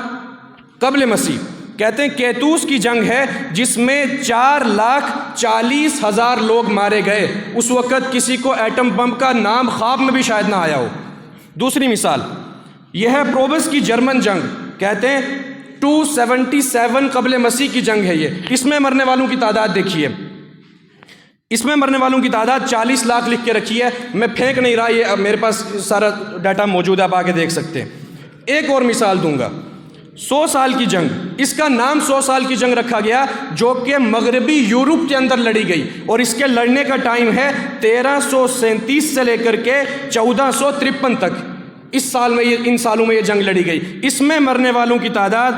قبل مسیح، کہتے ہیں کیتوس کی جنگ ہے جس میں 4,40,000 لوگ مارے گئے۔ اس وقت کسی کو ایٹم بم کا نام خواب میں بھی شاید نہ آیا ہو۔ دوسری مثال یہ ہے پروبس کی جرمن جنگ، کہتے ہیں 277 قبل مسیح کی جنگ ہے یہ۔ اس میں مرنے والوں کی تعداد دیکھیے، اس میں مرنے والوں کی تعداد 40 لاکھ لکھ کے رکھی ہے، میں پھینک نہیں رہا، یہ میرے پاس سارا ڈیٹا موجود ہے، آپ آگے دیکھ سکتے ہیں۔ ایک اور مثال دوں گا، 100 سال کی جنگ، اس کا نام 100 سال کی جنگ رکھا گیا جو کہ مغربی یورپ کے اندر لڑی گئی، اور اس کے لڑنے کا ٹائم ہے 1337 سے لے کر کے 1453 تک۔ اس سال میں ان سالوں میں یہ جنگ لڑی گئی، اس میں مرنے والوں کی تعداد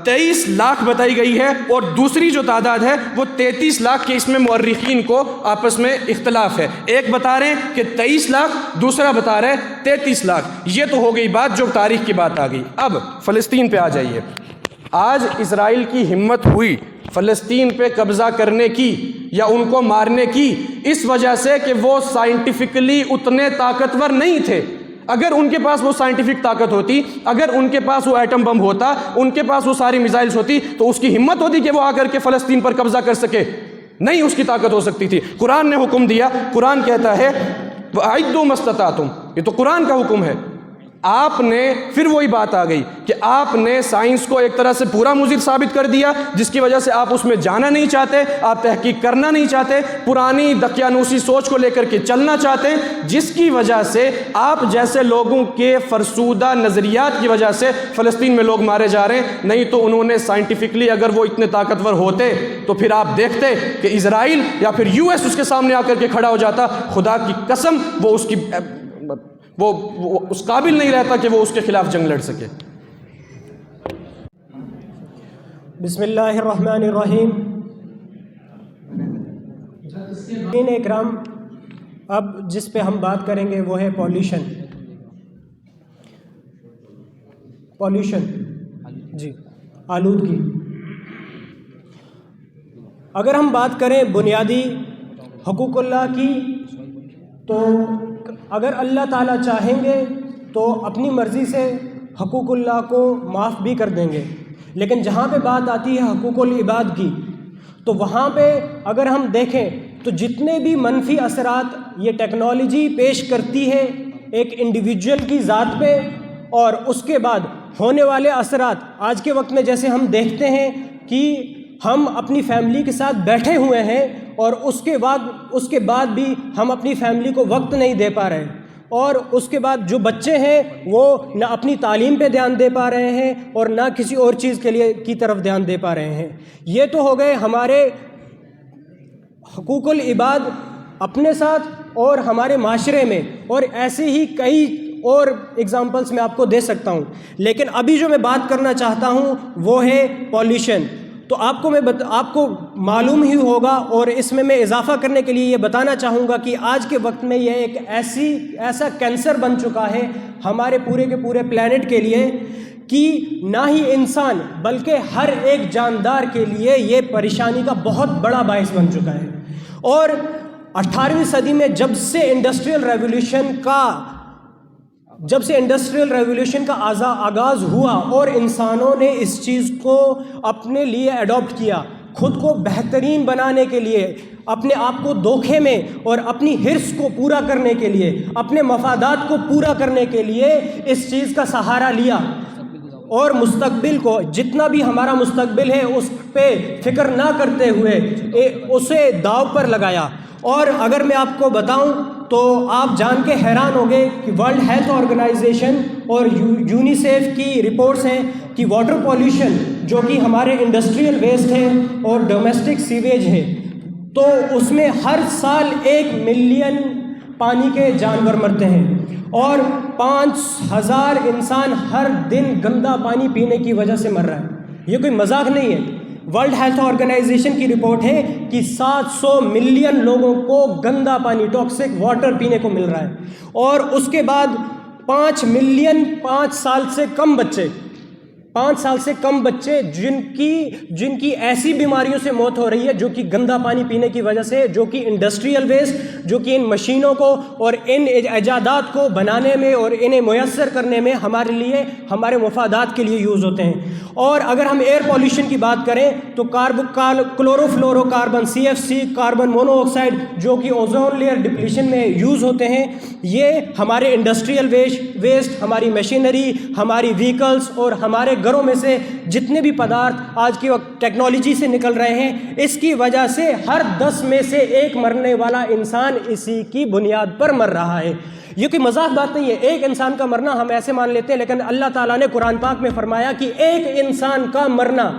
23 لاکھ بتائی گئی ہے، اور دوسری جو تعداد ہے وہ 33 لاکھ کے، اس میں مورخین کو آپس میں اختلاف ہے، ایک بتا رہے ہیں کہ 23 لاکھ، دوسرا بتا رہے ہیں 33 لاکھ۔ یہ تو ہو گئی بات جو تاریخ کی بات آ گئی۔ اب فلسطین پہ آ جائیے۔ آج اسرائیل کی ہمت ہوئی فلسطین پہ قبضہ کرنے کی یا ان کو مارنے کی، اس وجہ سے کہ وہ سائنٹیفکلی اتنے طاقتور نہیں تھے۔ اگر ان کے پاس وہ سائنٹیفک طاقت ہوتی، اگر ان کے پاس وہ ایٹم بم ہوتا، ان کے پاس وہ ساری میزائلز ہوتی، تو اس کی ہمت ہوتی کہ وہ آ کر کے فلسطین پر قبضہ کر سکے؟ نہیں، اس کی طاقت ہو سکتی تھی۔ قرآن نے حکم دیا، قرآن کہتا ہے وَأَعِدُّوا مَا اسْتَطَعْتُمْ، یہ تو قرآن کا حکم ہے۔ آپ نے پھر وہی بات آ گئی کہ آپ نے سائنس کو ایک طرح سے پورا مضر ثابت کر دیا، جس کی وجہ سے آپ اس میں جانا نہیں چاہتے، آپ تحقیق کرنا نہیں چاہتے، پرانی دقیانوسی سوچ کو لے کر کے چلنا چاہتے ہیں، جس کی وجہ سے آپ جیسے لوگوں کے فرسودہ نظریات کی وجہ سے فلسطین میں لوگ مارے جا رہے ہیں۔ نہیں تو انہوں نے سائنٹیفکلی اگر وہ اتنے طاقتور ہوتے تو پھر آپ دیکھتے کہ اسرائیل یا پھر US اس کے سامنے آ کر کے کھڑا ہو جاتا۔ خدا کی قسم وہ اس قابل نہیں رہتا کہ وہ اس کے خلاف جنگ لڑ سکے۔ بسم اللہ الرحمن الرحیم۔ اکرام، اب جس پہ ہم بات کریں گے وہ ہے پولیوشن جی، آلودگی۔ اگر ہم بات کریں بنیادی حقوق اللہ کی، تو اگر اللہ تعالیٰ چاہیں گے تو اپنی مرضی سے حقوق اللہ کو معاف بھی کر دیں گے، لیکن جہاں پہ بات آتی ہے حقوق العباد کی، تو وہاں پہ اگر ہم دیکھیں تو جتنے بھی منفی اثرات یہ ٹیکنالوجی پیش کرتی ہے ایک انڈیویجول کی ذات پہ، اور اس کے بعد ہونے والے اثرات آج کے وقت میں جیسے ہم دیکھتے ہیں کہ ہم اپنی فیملی کے ساتھ بیٹھے ہوئے ہیں اور اس کے بعد بھی ہم اپنی فیملی کو وقت نہیں دے پا رہے، اور اس کے بعد جو بچے ہیں وہ نہ اپنی تعلیم پہ دھیان دے پا رہے ہیں اور نہ کسی اور چیز کی طرف دھیان دے پا رہے ہیں۔ یہ تو ہو گئے ہمارے حقوق العباد اپنے ساتھ اور ہمارے معاشرے میں، اور ایسے ہی کئی اور ایگزامپلس میں آپ کو دے سکتا ہوں، لیکن ابھی جو میں بات کرنا چاہتا ہوں وہ ہے پولیوشن۔ تو آپ کو معلوم ہی ہوگا، اور اس میں اضافہ کرنے کے لیے یہ بتانا چاہوں گا کہ آج کے وقت میں یہ ایک ایسا کینسر بن چکا ہے ہمارے پورے کے پورے پلینٹ کے لیے کہ نہ ہی انسان بلکہ ہر ایک جاندار کے لیے یہ پریشانی کا بہت بڑا باعث بن چکا ہے۔ اور 18ویں صدی میں جب سے انڈسٹریل ریولیوشن کا آغاز ہوا اور انسانوں نے اس چیز کو اپنے لیے ایڈاپٹ کیا، خود کو بہترین بنانے کے لیے، اپنے آپ کو دھوکے میں اور اپنی حرص کو پورا کرنے کے لیے، اپنے مفادات کو پورا کرنے کے لیے اس چیز کا سہارا لیا، اور مستقبل کو، جتنا بھی ہمارا مستقبل ہے اس پہ فکر نہ کرتے ہوئے اسے داؤ پر لگایا۔ اور اگر میں آپ کو بتاؤں تو آپ جان کے حیران ہوں گے کہ ورلڈ ہیلتھ آرگنائزیشن اور یونیسیف کی رپورٹس ہیں کہ واٹر پولیوشن جو کہ ہمارے انڈسٹریل ویسٹ ہے اور ڈومیسٹک سیویج ہے، تو اس میں ہر سال 1 ملین پانی کے جانور مرتے ہیں، اور 5000 انسان ہر دن گندا پانی پینے کی وجہ سے مر رہا ہے. یہ کوئی مذاق نہیں ہے. ورلڈ ہیلتھ آرگنائزیشن کی رپورٹ ہے کہ 700 ملین لوگوں کو گندا پانی ٹاکسک واٹر پینے کو مل رہا ہے. اور اس کے بعد 5 ملین 5 سال سے کم بچے جن کی ایسی بیماریوں سے موت ہو رہی ہے جو کہ گندا پانی پینے کی وجہ سے، جو کہ انڈسٹریل ویسٹ، جو کہ ان مشینوں کو اور ان ایجادات کو بنانے میں اور انہیں میسر کرنے میں ہمارے لیے، ہمارے مفادات کے لیے یوز ہوتے ہیں. اور اگر ہم ایئر پولیوشن کی بات کریں تو chloro fluoro carbon CFC، carbon mono oxide, جو کہ اوزون لیئر ڈپلیشن میں یوز ہوتے ہیں، یہ ہمارے انڈسٹریل ویسٹ، ہماری مشینری، ہماری وہیکلز اور ہمارے گھروں میں سے جتنے بھی پدارتھ آج کے وقت ٹیکنالوجی سے نکل رہے ہیں، اس کی وجہ سے ہر 10 میں سے 1 مرنے والا انسان اسی کی بنیاد پر مر رہا ہے. یہ کوئی مذاق بات نہیں ہے. ایک انسان کا مرنا ہم ایسے مان لیتے ہیں، لیکن اللہ تعالیٰ نے قرآن پاک میں فرمایا کہ ایک انسان کا مرنا،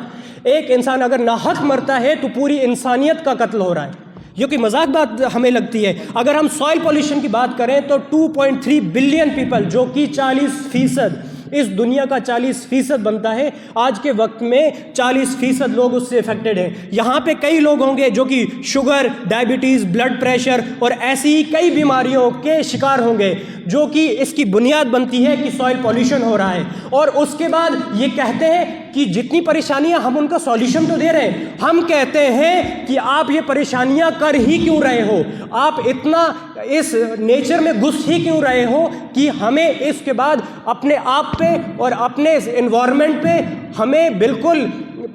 ایک انسان اگر ناحق مرتا ہے تو پوری انسانیت کا قتل ہو رہا ہے. یہ کوئی مذاق بات ہمیں لگتی ہے. اگر ہم سوائل پولیوشن کی بات کریں تو 2.3 بلین پیپل، جو کہ 40%، اس دنیا کا 40% بنتا ہے، آج کے وقت میں 40% لوگ اس سے افیکٹڈ ہیں. یہاں پہ کئی لوگ ہوں گے جو کہ شوگر، ڈائبٹیز، بلڈ پریشر اور ایسی ہی کئی بیماریوں کے شکار ہوں گے، جو کہ اس کی بنیاد بنتی ہے کہ سوائل پولیوشن ہو رہا ہے. اور اس کے بعد یہ کہتے ہیں کہ جتنی پریشانیاں، ہم ان کا سولیوشن تو دے رہے ہیں، ہم کہتے ہیں کہ آپ یہ پریشانیاں کر ہی کیوں رہے ہو، آپ اتنا اس نیچر میں گھس ہی کیوں رہے ہو کہ ہمیں اس کے بعد اپنے آپ پہ اور اپنے انوائرمنٹ پہ ہمیں بالکل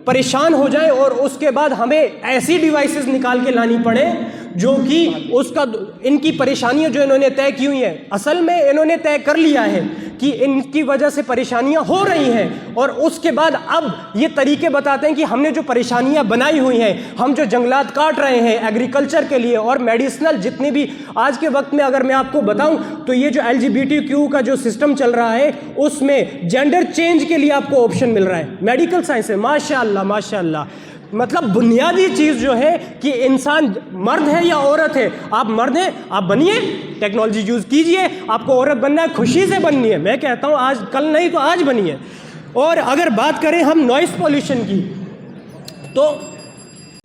پریشان ہو جائیں، اور اس کے بعد ہمیں ایسی ڈیوائسز نکال کے لانی پڑے جو کہ اس کا ان کی پریشانیاں جو انہوں نے طے کی ہوئی ہیں، اصل میں انہوں نے طے کر لیا ہے کہ ان کی وجہ سے پریشانیاں ہو رہی ہیں، اور اس کے بعد اب یہ طریقے بتاتے ہیں کہ ہم نے جو پریشانیاں بنائی ہوئی ہیں، ہم جو جنگلات کاٹ رہے ہیں ایگریکلچر کے لیے اور میڈیسنل جتنے بھی آج کے وقت میں، اگر میں آپ کو بتاؤں تو یہ جو LGBTQ کا جو سسٹم چل رہا ہے، اس میں جینڈر چینج کے لیے آپ کو آپشن مل رہا ہے میڈیکل سائنس میں. ماشاء اللہ مطلب بنیادی چیز جو ہے کہ انسان مرد ہے یا عورت ہے، آپ مرد ہیں آپ بنیے، ٹیکنالوجی یوز کیجئے. آپ کو عورت بننا ہے خوشی سے بننی ہے، میں کہتا ہوں آج کل نہیں تو آج بنیے. اور اگر بات کریں ہم نوائز پولیوشن کی تو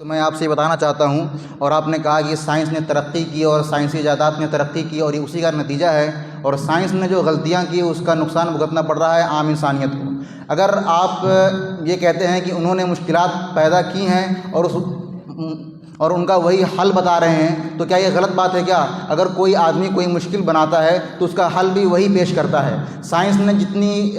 میں آپ سے یہ بتانا چاہتا ہوں، اور آپ نے کہا کہ سائنس نے ترقی کی اور سائنسی ایجادات نے ترقی کی اور یہ اسی کا نتیجہ ہے، اور سائنس نے جو غلطیاں کی اس کا نقصان بھگتنا پڑ رہا ہے عام انسانیت کو. اگر آپ یہ کہتے ہیں کہ انہوں نے مشکلات پیدا کی ہیں اور ان کا وہی حل بتا رہے ہیں، تو کیا یہ غلط بات ہے کیا؟ اگر کوئی آدمی کوئی مشکل بناتا ہے تو اس کا حل بھی وہی پیش کرتا ہے. سائنس نے جتنی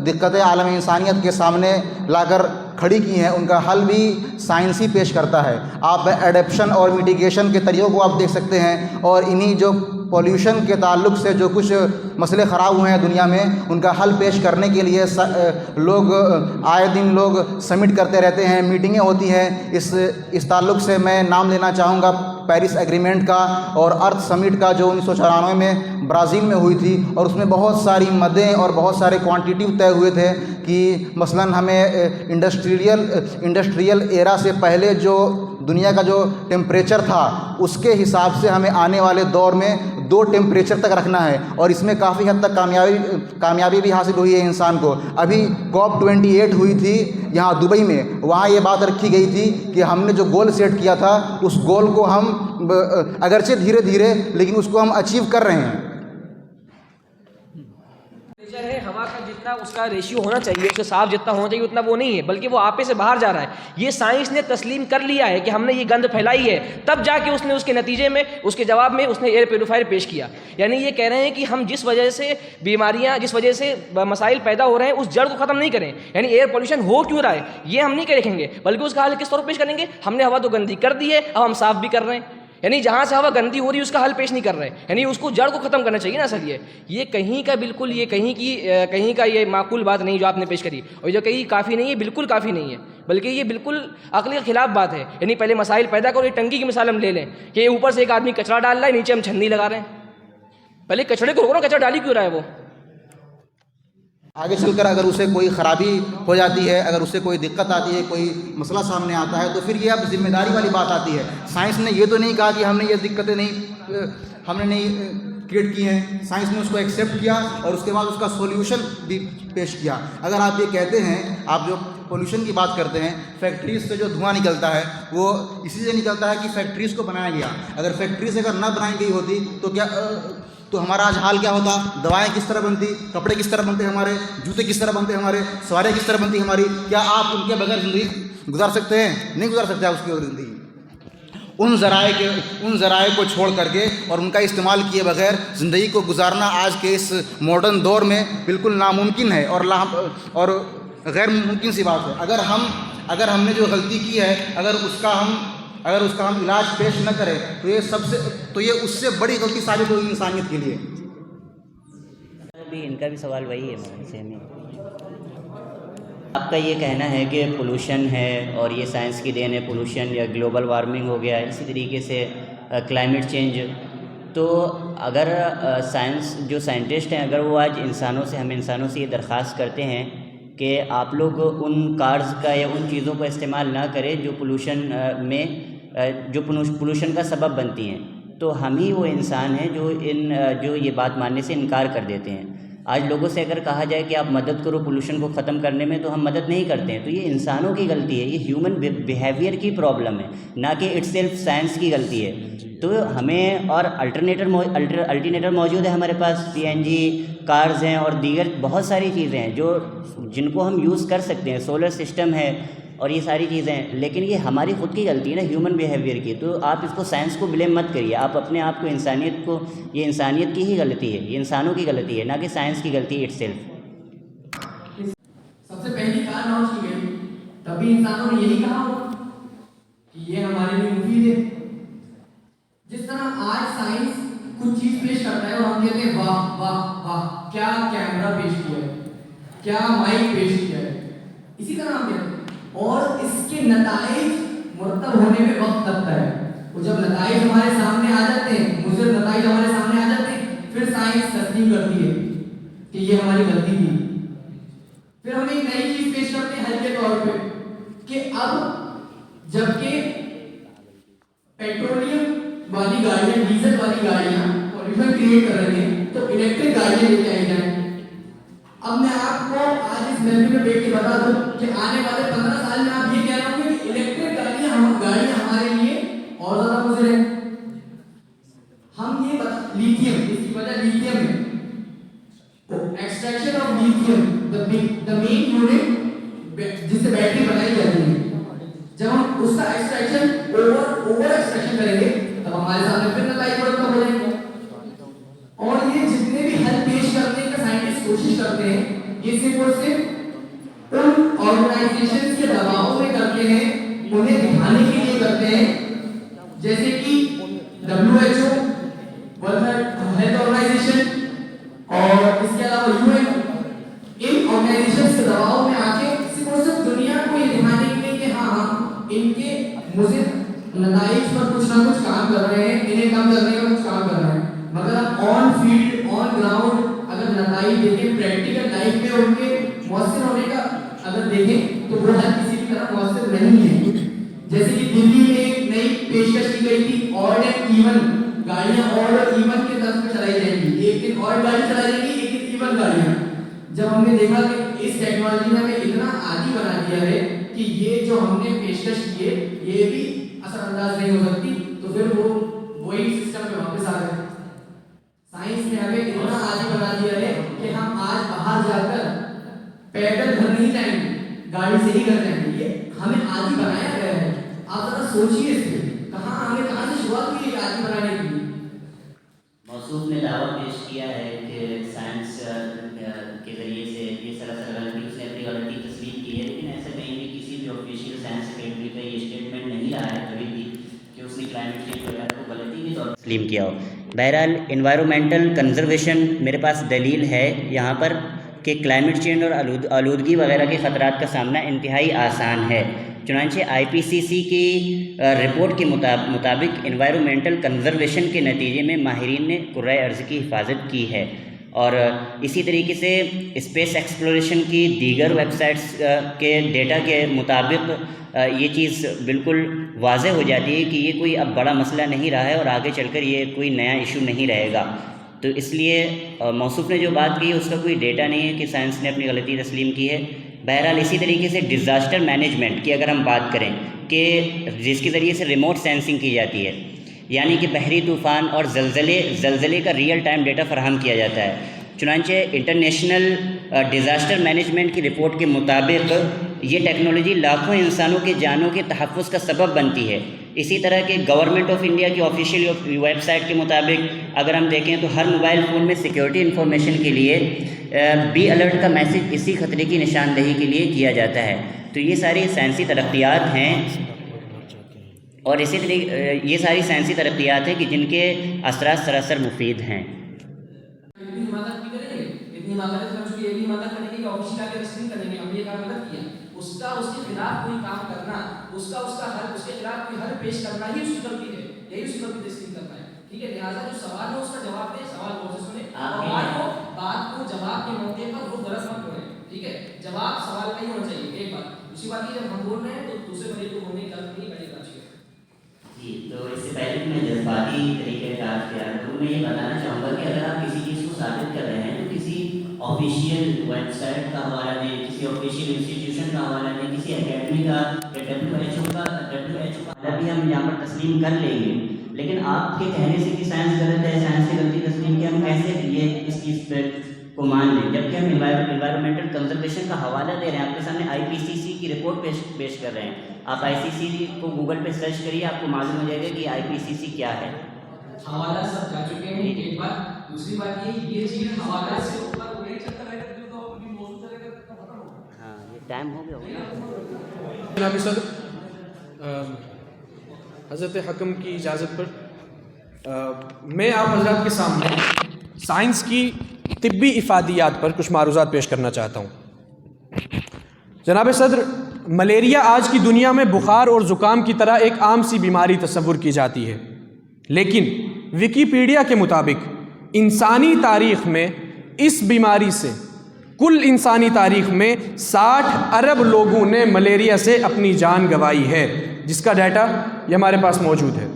دقتیں عالم انسانیت کے سامنے لا کر کھڑی کی ہیں، ان کا حل بھی سائنسی پیش کرتا ہے. آپ ایڈیپشن اور میٹیگیشن کے طریقوں کو آپ دیکھ سکتے ہیں، اور انہی جو پولیوشن کے تعلق سے جو کچھ مسئلے خراب ہوئے ہیں دنیا میں، ان کا حل پیش کرنے کے لیے لوگ آئے دن لوگ سمٹ کرتے رہتے ہیں، میٹنگیں ہوتی ہیں. اس تعلق سے میں نام لینا چاہوں گا پیرس ایگریمنٹ کا اور ارتھ سمٹ کا، جو 1994 میں برازیل میں ہوئی تھی، اور اس میں بہت ساری مدیں اور بہت سارے کوانٹیٹیو طے ہوئے تھے کہ مثلاً ہمیں انڈسٹریل ایرا سے پہلے جو دنیا کا جو ٹیمپریچر تھا اس کے حساب سے ہمیں آنے والے دور میں 2 ٹیمپریچر تک رکھنا ہے، اور اس میں کافی حد تک کامیابی بھی حاصل ہوئی ہے انسان کو. ابھی COP28 ہوئی تھی یہاں دبئی میں، وہاں یہ بات رکھی گئی تھی کہ ہم نے جو گول سیٹ کیا تھا اس گول کو ہم اگرچہ دھیرے دھیرے لیکن اس کو ہم اچیو کر رہے ہیں. ہے ہوا کا جتنا اس کا ریشیو ہونا چاہیے، اس کے صاف جتنا ہونا چاہیے اتنا وہ نہیں ہے، بلکہ وہ آپے سے باہر جا رہا ہے. یہ سائنس نے تسلیم کر لیا ہے کہ ہم نے یہ گند پھیلائی ہے، تب جا کے اس نے اس کے نتیجے میں اس کے جواب میں اس نے ایئر پیوریفائر پیش کیا. یعنی یہ کہہ رہے ہیں کہ ہم جس وجہ سے بیماریاں، جس وجہ سے مسائل پیدا ہو رہے ہیں، اس جڑ کو ختم نہیں کریں. یعنی ایئر پولیوشن ہو کیوں رہا ہے یہ ہم نہیں دیکھیں گے، بلکہ اس کا حل کس طور پیش کریں گے. ہم نے ہوا تو گندی کر دی ہے، اب ہم صاف بھی کر رہے ہیں. یعنی جہاں سے ہوا گندی ہو رہی ہے اس کا حل پیش نہیں کر رہے، یعنی اس کو جڑ کو ختم کرنا چاہیے نا. اصل یہ کہیں کا بالکل یہ کہیں کا یہ معقول بات نہیں جو آپ نے پیش کری، اور جو کہیں کافی نہیں ہے، بالکل کافی نہیں ہے، بلکہ یہ بالکل عقل کے خلاف بات ہے. یعنی پہلے مسائل پیدا کرو. یہ ٹنکی کی مثال ہم لے لیں کہ اوپر سے ایک آدمی کچرا ڈال رہا ہے، نیچے ہم چھنی لگا رہے ہیں. پہلے کچڑے کو روکو نا، کچرا ڈالی کیوں رہا ہے وہ. آگے چل کر اگر اسے کوئی خرابی ہو جاتی ہے، اگر اسے کوئی دقت آتی ہے، کوئی مسئلہ سامنے آتا ہے، تو پھر یہ اب ذمہ داری والی بات آتی ہے. سائنس نے یہ تو نہیں کہا کہ ہم نے یہ دقتیں نہیں کریٹ کی ہیں، سائنس نے اس کو ایکسیپٹ کیا اور اس کے بعد اس کا سولوشن بھی پیش کیا۔ اگر آپ یہ کہتے ہیں، آپ جو پولوشن کی بات کرتے ہیں، فیکٹریز سے جو دھواں نکلتا ہے وہ اسی سے نکلتا ہے کہ فیکٹریز کو بنایا گیا۔ اگر فیکٹریز اگر نہ بنائی گئی ہوتی تو ہمارا آج حال کیا ہوتا؟ دوائیں کس طرح بنتی، کپڑے کس طرح بنتے ہمارے، جوتے کس طرح بنتے ہمارے، سواریاں کس طرح بنتی ہماری؟ کیا آپ ان کے بغیر زندگی گزار سکتے ہیں؟ نہیں گزار سکتے آپ اس کی بغیر زندگی۔ ان ذرائع کو چھوڑ کر کے اور ان کا استعمال کیے بغیر زندگی کو گزارنا آج کے اس ماڈرن دور میں بالکل ناممکن ہے اور غیر ممکن سی بات ہے۔ اگر ہم نے جو غلطی کی ہے، اگر اس کا ہم علاج پیش نہ کریں تو یہ اس سے بڑی غلطی ثابت ہوگی انسانیت کے لیے۔ بھی ان کا بھی سوال وہی ہے سیم ہی۔ آپ کا یہ کہنا ہے کہ پولوشن ہے اور یہ سائنس کی دین ہے، پولوشن یا گلوبل وارمنگ ہو گیا، اسی طریقے سے کلائمیٹ چینج، تو اگر سائنٹسٹ ہیں اگر وہ آج ہم انسانوں سے یہ درخواست کرتے ہیں کہ آپ لوگ ان کارز کا یا ان چیزوں کا استعمال نہ کریں جو پولوشن کا سبب بنتی ہیں، تو ہم ہی وہ انسان ہیں جو یہ بات ماننے سے انکار کر دیتے ہیں۔ آج لوگوں سے اگر کہا جائے کہ آپ مدد کرو پولوشن کو ختم کرنے میں، تو ہم مدد نہیں کرتے ہیں، تو یہ انسانوں کی غلطی ہے، یہ ہیومن بیہیویئر کی پرابلم ہے، نہ کہ اٹ سیلف سائنس کی غلطی ہے۔ تو ہمیں اور الٹرنیٹر موجود ہے ہمارے پاس، CNG کارز ہیں اور دیگر بہت ساری چیزیں ہیں جن کو ہم یوز کر سکتے ہیں، سولر سسٹم ہے اور یہ ساری چیزیں ہیں، لیکن یہ ہماری خود کی غلطی ہے نا، ہیومن بیہیویئر کی۔ تو آپ اس کو سائنس کو بلیم مت کریے، آپ اپنے آپ کو یہ انسانیت کی ہی غلطی ہے، یہ انسانوں کی غلطی ہے، نہ کہ سائنس کی غلطی ہے اٹ سیلف۔ سب سے پہلی کار لانچ کی گئی، تبھی انسانوں نے یہی کہا ہوگا کہ یہ ہمارے لیے مفید ہے۔ جس طرح آج سائنس کچھ چیز پیش کرتا ہے اور ہم کہتے ہیں واہ واہ واہ، کیا کیمرہ پیش کیا ہے، کیا مائک پیش کیا ہے، اسی طرح ہم کہتے ہیں، اور اس کے نتائج مرتب ہونے میں وقت لگتا ہے۔ اور جب نتائج ہمارے سامنے آ جاتے ہیں، مضر نتائج ہمارے سامنے آ جاتے ہیں، پھر سائنس تسلیم کرتی ہے کہ یہ ہماری غلطی تھی۔ پھر ہم ایک نئی چیز پیش کرتے ہیں حل کے طور پہ کہ اب جبکہ پیٹرولیم والی گاڑیاں، ڈیزل والی گاڑیاں پولوشن کریٹ کر رہی ہیں، تو الیکٹرک گاڑیاں لے کے آئی جائیں۔ اب میں آپ کو آج اس محفل میں بیٹھ کے بتا دوں کہ آنے والے 15 سال میں آپ یہ کہہ رہے ہوں گے کہ الیکٹرک گاڑیاں ہمارے لیے اور زیادہ مضر ہیں۔ ہم یہ لیتھیم، اس کی وجہ لیتھیم ہے، extraction of lithium, the main unit جس سے بیٹری بنائی جاتی ہے، جب ہم اس کا ایکسٹریکشن اوور ایکسٹریکشن کریں گے تب ہمارے سامنے پھر نتائج مرتب ہو جائیں گے۔ اور یہ جتنے بھی حل پیش کرنے کا سائنٹسٹ کوشش کرتے ہیں، یہ صرف اور صرف ان آرگنائزیشن کے دباؤ میں کرتے ہیں، انہیں دکھانے کے لیے کرتے ہیں، جیسے کہ WHO، ورلڈ ہیلتھ آرگنائزیشن اور اس کے علاوہ UN، ان آرگنائزیشن کے دباؤ میں آ کے صرف اور صرف دنیا کو یہ دکھانے کے لیے کہ ہاں ہم ان کے مضر نتائج پر کچھ نہ کچھ کام کر رہے ہیں، انہیں کم کرنے کا کچھ کام کر رہے ہیں، مگر ہم آن فیلڈ آن گراؤنڈ اگر نتائج دیکھیں، پریکٹیکل لائف میں ان کے مؤثر ہونے کا اگر دیکھیں تو وہ ہر کسی کی طرح مؤثر نہیں ہے۔ جیسے کہ دلی میں ایک نئی پیشکش کی گئی تھی، آڈ اینڈ ایون گاڑیاں آڈ اور ایون کے طرف پہ چلائی جائیں گی، ایک دن آڈ گاڑی چلائی جائے گی، ایک دن ایون گاڑیاں۔ جب ہم نے دیکھا کہ اس ٹیکنالوجی نے ہمیں اتنا عادی بنا دیا ہے کہ یہ جو ہم نے پیشکش کی ہے یہ بھی اثر انداز نہیں ہو سکتی، تو پھر وہ وہی سسٹم پہ واپس آ گئے۔ سائنس نے ہمیں اتنا عادی بنا دیا ہے کہ ہم آج باہر جا کر پیدل گھر نہیں جائیں گے، گاڑی سے ہی گھر جائیں گے، یہ ہمیں عادی بنایا گیا ہے۔ آپ ذرا سوچیے اس پہ، کہاں سے شروعات ہوئی ہے عادی بنانے کی۔ موصوف نے دعویٰ پیش کیا ہے کہ سائنس کے ذریعے سے یہ سراسر غلطی، اس نے اپنی غلطی تسلیم کی ہے، لیکن ایسا کہیں بھی کسی بھی آفیشیل سائنس سیکرٹری کا یہ اسٹیٹمنٹ نہیں رہا ہے کبھی بھی کہ اس نے کلائمیٹ چینج وغیرہ کو غلطی کے طور پر تسلیم کیا ہو۔ بہرحال انوائرمنٹل کنزرویشن میرے پاس دلیل ہے یہاں پر کہ کلائمیٹ چینج اور آلودگی وغیرہ کے خطرات کا سامنا انتہائی آسان ہے۔ چنانچہ IPCC کی رپورٹ کے مطابق انوائرمنٹل کنزرویشن کے نتیجے میں ماہرین نے کرۂ ارض کی حفاظت کی ہے، اور اسی طریقے سے اسپیس ایکسپلوریشن کی دیگر ویب سائٹس کے ڈیٹا کے مطابق یہ چیز بالکل واضح ہو جاتی ہے کہ یہ کوئی اب بڑا مسئلہ نہیں رہا ہے اور آگے چل کر یہ کوئی نیا ایشو نہیں رہے گا۔ تو اس لیے موصوف نے جو بات کی ہے اس کا کوئی ڈیٹا نہیں ہے کہ سائنس نے اپنی غلطی تسلیم کی ہے. بہرحال اسی طریقے سے ڈیزاسٹر مینجمنٹ کی اگر ہم بات کریں کہ جس کے ذریعے سے ریموٹ سینسنگ کی جاتی ہے، یعنی کہ بحری طوفان اور زلزلے کا ریئل ٹائم ڈیٹا فراہم کیا جاتا ہے. چنانچہ انٹرنیشنل ڈیزاسٹر مینجمنٹ کی رپورٹ کے مطابق یہ ٹیکنالوجی لاکھوں انسانوں کے جانوں کے تحفظ کا سبب بنتی ہے. اسی طرح کے گورنمنٹ آف انڈیا کی آفیشیل ویب سائٹ کے مطابق اگر ہم دیکھیں تو ہر موبائل فون میں سیکیورٹی انفارمیشن کے لیے بی الرٹ کا میسج اسی خطرے کی نشاندہی کے لیے کیا جاتا ہے. تو یہ ساری سائنسی ترقیات ہیں، اور اسی طرح یہ ساری سائنسی ترقیات ہیں کہ جن کے اثرات سراسر مفید ہیں. اس کے خلاف کوئی کام کرنا، اس کے خلاف کوئی حل پیش کرنا ہی اس کی غلطی ہے، یہی اس کی غلطی تسلیم کرنا ہے. ٹھیک ہے، لہٰذا جو سوال ہے اس کا جواب دیں، سوال غور سے سنیں اور بات کو جواب کے موقع پر وہ غلط مت کریں. ٹھیک ہے، جواب سوال کا ہی ہونا چاہیے. ایک بات. دوسری بات یہ جب ہم بول رہے ہیں تو دوسرے بندے کو بولنے کی غلط نہیں کرے گا. جی، تو اس سے پہلے کہ میں جذباتی طریقے کا اختیار کروں، میں یہ بتانا چاہوں گا کہ اگر آپ کسی چیز کو ثابت کر رہے ہیں تو کسی آفیشیل ویب سائٹ کا حوالہ دیں، کسی آفیشیل انسٹیٹیوشن کا حوالہ دیں، کسی اکیڈمی کا یا WHO کا حوالہ بھی ہم یہاں پر تسلیم کر لیں گے. لیکن آپ کے کہنے سے کہ سائنس غلط ہے، سائنس کی غلطی تسلیم کی، ہم کیسے یہ اس چیز پہ کو مان لیں جبکہ ہم انوائرمنٹل کنزرویشن کا حوالہ دے رہے ہیں. آپ کے سامنے IPCC کی رپورٹ پیش کر رہے ہیں. آپ ICC کو گوگل پہ سرچ کریے، آپ کو معلوم ہو جائے گا کہ IPCC کیا ہے. حوالہ سب جا چکے ہیں. ایک بات. دوسری بات یہ چیز حوالہ سے اوپر نہیں چلتا رہے گا تو اپنی موضوع چلے گا تو ختم ہوگا. ہاں، یہ ٹائم ہو گیا ہوگا. جناب صدر، حضرت حکم کی اجازت پر میں آپ حضرات کے سامنے سائنس کی طبی افادیات پر کچھ معروضات پیش کرنا چاہتا ہوں. جناب صدر، ملیریا آج کی دنیا میں بخار اور زکام کی طرح ایک عام سی بیماری تصور کی جاتی ہے، لیکن ویکیپیڈیا کے مطابق انسانی تاریخ میں اس بیماری سے کل انسانی تاریخ میں 60 ارب لوگوں نے ملیریا سے اپنی جان گنوائی ہے، جس کا ڈیٹا یہ ہمارے پاس موجود ہے،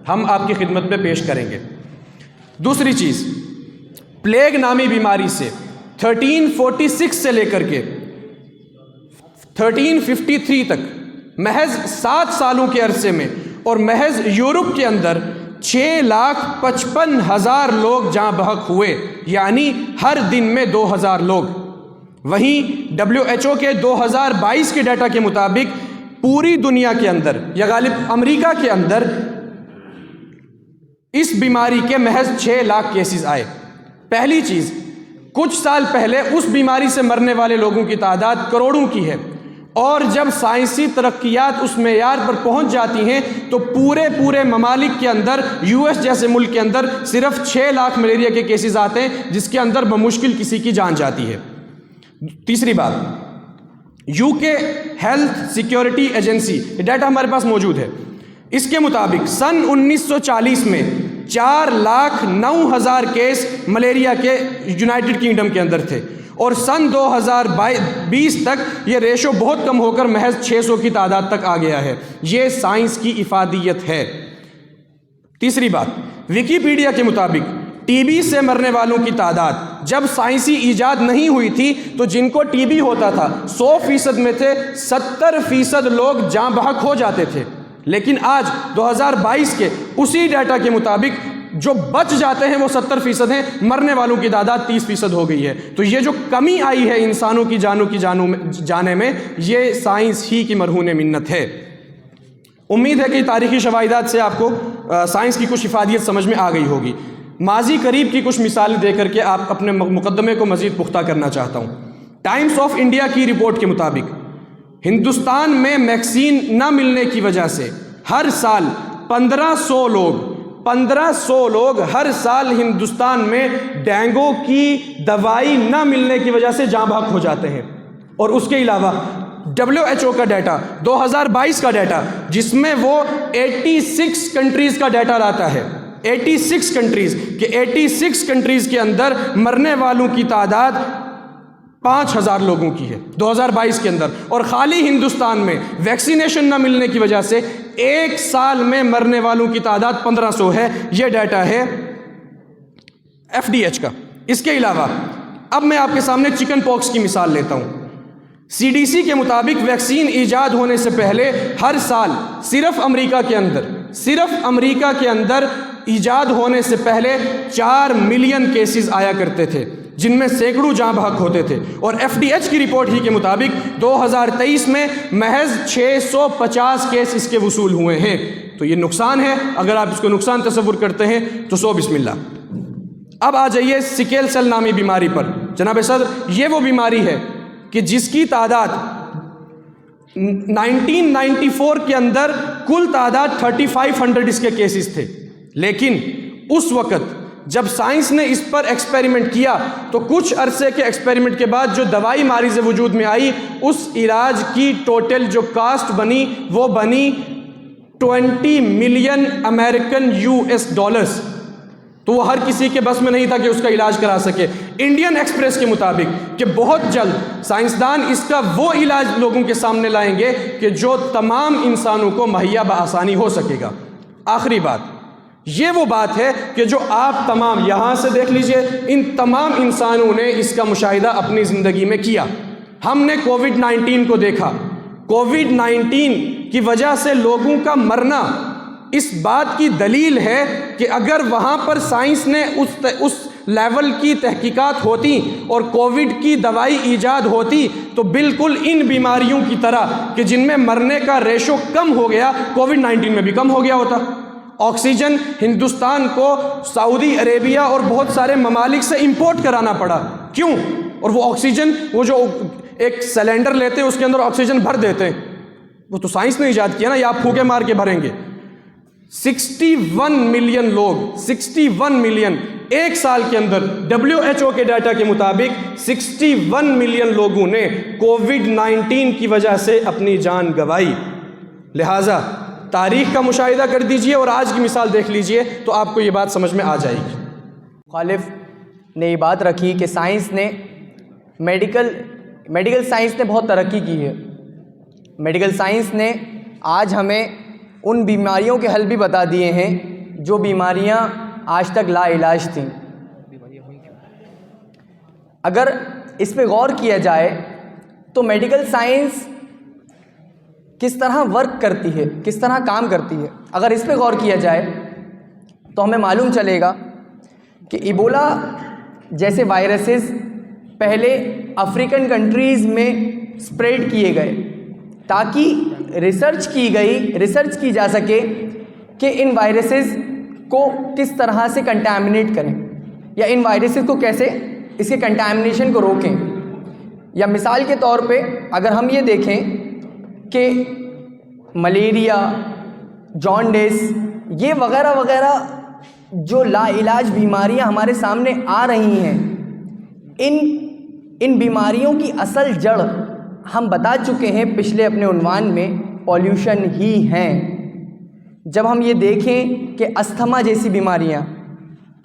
ہم آپ کی خدمت میں پیش کریں گے. دوسری چیز، پلیگ نامی بیماری سے 1346 سے لے کر کے 1353 تک محض 7 سالوں کے عرصے میں اور محض یورپ کے اندر 6,55,000 لوگ جاں بحق ہوئے، یعنی ہر دن میں 2,000 لوگ. وہیں WHO کے 2022 کے ڈیٹا کے مطابق پوری دنیا کے اندر یا غالب امریکہ کے اندر اس بیماری کے محض 6 لاکھ کیسز آئے. پہلی چیز، کچھ سال پہلے اس بیماری سے مرنے والے لوگوں کی تعداد کروڑوں کی ہے، اور جب سائنسی ترقیات اس معیار پر پہنچ جاتی ہیں تو پورے ممالک کے اندر US جیسے ملک کے اندر صرف 6 لاکھ ملیریا کے کیسز آتے ہیں، جس کے اندر بمشکل کسی کی جان جاتی ہے. تیسری بات، UK health security agency data ہمارے پاس موجود ہے، اس کے مطابق سن 1940 میں 4,09,000 کیس ملیریا کے یونائٹڈ کنگڈم کے اندر تھے، اور سن 2020 تک یہ ریشو بہت کم ہو کر محض 600 کی تعداد تک آ گیا ہے. یہ سائنس کی افادیت ہے. تیسری بات، ویکیپیڈیا کے مطابق ٹی بی سے مرنے والوں کی تعداد جب سائنسی ایجاد نہیں ہوئی تھی تو جن کو ٹی بی ہوتا تھا 100% میں تھے 70% لوگ جاں بحق ہو جاتے تھے، لیکن آج 2022 کے اسی ڈیٹا کے مطابق جو بچ جاتے ہیں وہ 70% ہیں، مرنے والوں کی تعداد 30% ہو گئی ہے. تو یہ جو کمی آئی ہے انسانوں کی جانے میں، یہ سائنس ہی کی مرہون منت ہے. امید ہے کہ تاریخی شواہدات سے آپ کو سائنس کی کچھ افادیت سمجھ میں آ گئی ہوگی. ماضی قریب کی کچھ مثالیں دے کر کے آپ اپنے مقدمے کو مزید پختہ کرنا چاہتا ہوں. ٹائمز آف انڈیا کی رپورٹ کے مطابق ہندوستان میں ویکسین نہ ملنے کی وجہ سے ہر سال 1500 لوگ ہر سال ہندوستان میں ڈینگو کی دوائی نہ ملنے کی وجہ سے جاں بحق ہو جاتے ہیں. اور اس کے علاوہ WHO کا ڈیٹا 2022 کا ڈیٹا، جس میں وہ 86 کنٹریز کا ڈیٹا لاتا ہے، 86 کنٹریز کہ 86 کنٹریز کے اندر مرنے والوں کی تعداد 5,000 لوگوں کی ہے 2022 کے اندر، اور خالی ہندوستان میں ویکسینیشن نہ ملنے کی وجہ سے ایک سال میں مرنے والوں کی تعداد 1,500 ہے. یہ ڈیٹا ہے FDH کا. اس کے علاوہ اب میں آپ کے سامنے چکن پاکس کی مثال لیتا ہوں. CDC کے مطابق ویکسین ایجاد ہونے سے پہلے ہر سال صرف امریکہ کے اندر ایجاد ہونے سے پہلے 4 ملین کیسز آیا کرتے تھے، جن میں سینکڑوں جاں بحق ہوتے تھے. اور FDH کی رپورٹ ہی کے مطابق 2023 میں محض 650 کیس اس کے وصول ہوئے ہیں. تو یہ نقصان ہے. اگر آپ اس کو نقصان تصور کرتے ہیں تو سو بسم اللہ. اب آ جائیے سکیل سیل نامی بیماری پر. جناب صدر، یہ وہ بیماری ہے کہ جس کی تعداد 1994 کے اندر کل تعداد 3500 اس کے کیسز تھے. لیکن اس وقت جب سائنس نے اس پر ایکسپیریمنٹ کیا تو کچھ عرصے کے ایکسپیریمنٹ کے بعد جو دوائی ماریز وجود میں آئی، اس علاج کی ٹوٹل جو کاسٹ بنی وہ بنی 20 ملین امریکن $. تو وہ ہر کسی کے بس میں نہیں تھا کہ اس کا علاج کرا سکے. انڈین ایکسپریس کے مطابق کہ بہت جلد سائنسدان اس کا وہ علاج لوگوں کے سامنے لائیں گے کہ جو تمام انسانوں کو مہیا بآسانی ہو سکے گا. آخری بات یہ وہ بات ہے کہ جو آپ تمام یہاں سے دیکھ لیجئے، ان تمام انسانوں نے اس کا مشاہدہ اپنی زندگی میں کیا. ہم نے کووڈ-19 کو دیکھا. کووڈ-19 کی وجہ سے لوگوں کا مرنا اس بات کی دلیل ہے کہ اگر وہاں پر سائنس نے اس لیول کی تحقیقات ہوتی اور کووڈ کی دوائی ایجاد ہوتی تو بالکل ان بیماریوں کی طرح کہ جن میں مرنے کا ریشو کم ہو گیا، کووڈ-19 میں بھی کم ہو گیا ہوتا. آکسیجن ہندوستان کو سعودی عربیہ اور بہت سارے ممالک سے امپورٹ کرانا پڑا. کیوں؟ اور وہ آکسیجن، وہ جو ایک سلنڈر لیتے ہیں اس کے اندر آکسیجن بھر دیتے ہیں، وہ تو سائنس نے ایجاد کیا نا، یا آپ پھوکے مار کے بھریں گے. 61 ملین لوگ، 61 ملین ایک سال کے اندر WHO کے ڈیٹا کے مطابق 61 ملین لوگوں نے کووڈ-19 کی وجہ سے اپنی جان گنوائی. لہٰذا تاریخ کا مشاہدہ کر دیجئے اور آج کی مثال دیکھ لیجئے تو آپ کو یہ بات سمجھ میں آ جائے گی. مخالف نے یہ بات رکھی کہ سائنس نے میڈیکل سائنس نے بہت ترقی کی ہے. میڈیکل سائنس نے آج ہمیں ان بیماریوں کے حل بھی بتا دیے ہیں جو بیماریاں آج تک لا علاج تھیں. اگر اس پہ غور کیا جائے تو میڈیکل سائنس کس طرح ورک کرتی ہے، کس طرح کام کرتی ہے، اگر اس پہ غور کیا جائے تو ہمیں معلوم چلے گا کہ ایبولا جیسے وائرسز پہلے افریقن کنٹریز میں سپریڈ کیے گئے تاکہ ریسرچ کی جا سکے کہ ان وائرسز کو کس طرح سے کنٹامنیٹ کریں یا ان وائرسز کو کیسے اس کے کنٹامنیشن کو روکیں. یا مثال کے طور پہ اگر ہم یہ دیکھیں کہ ملیریا، جانڈس، یہ وغیرہ وغیرہ جو لا علاج بیماریاں ہمارے سامنے آ رہی ہیں، ان بیماریوں کی اصل جڑ ہم بتا چکے ہیں پچھلے اپنے عنوان میں، پولیوشن ہی ہیں. جب ہم یہ دیکھیں کہ استھما جیسی بیماریاں،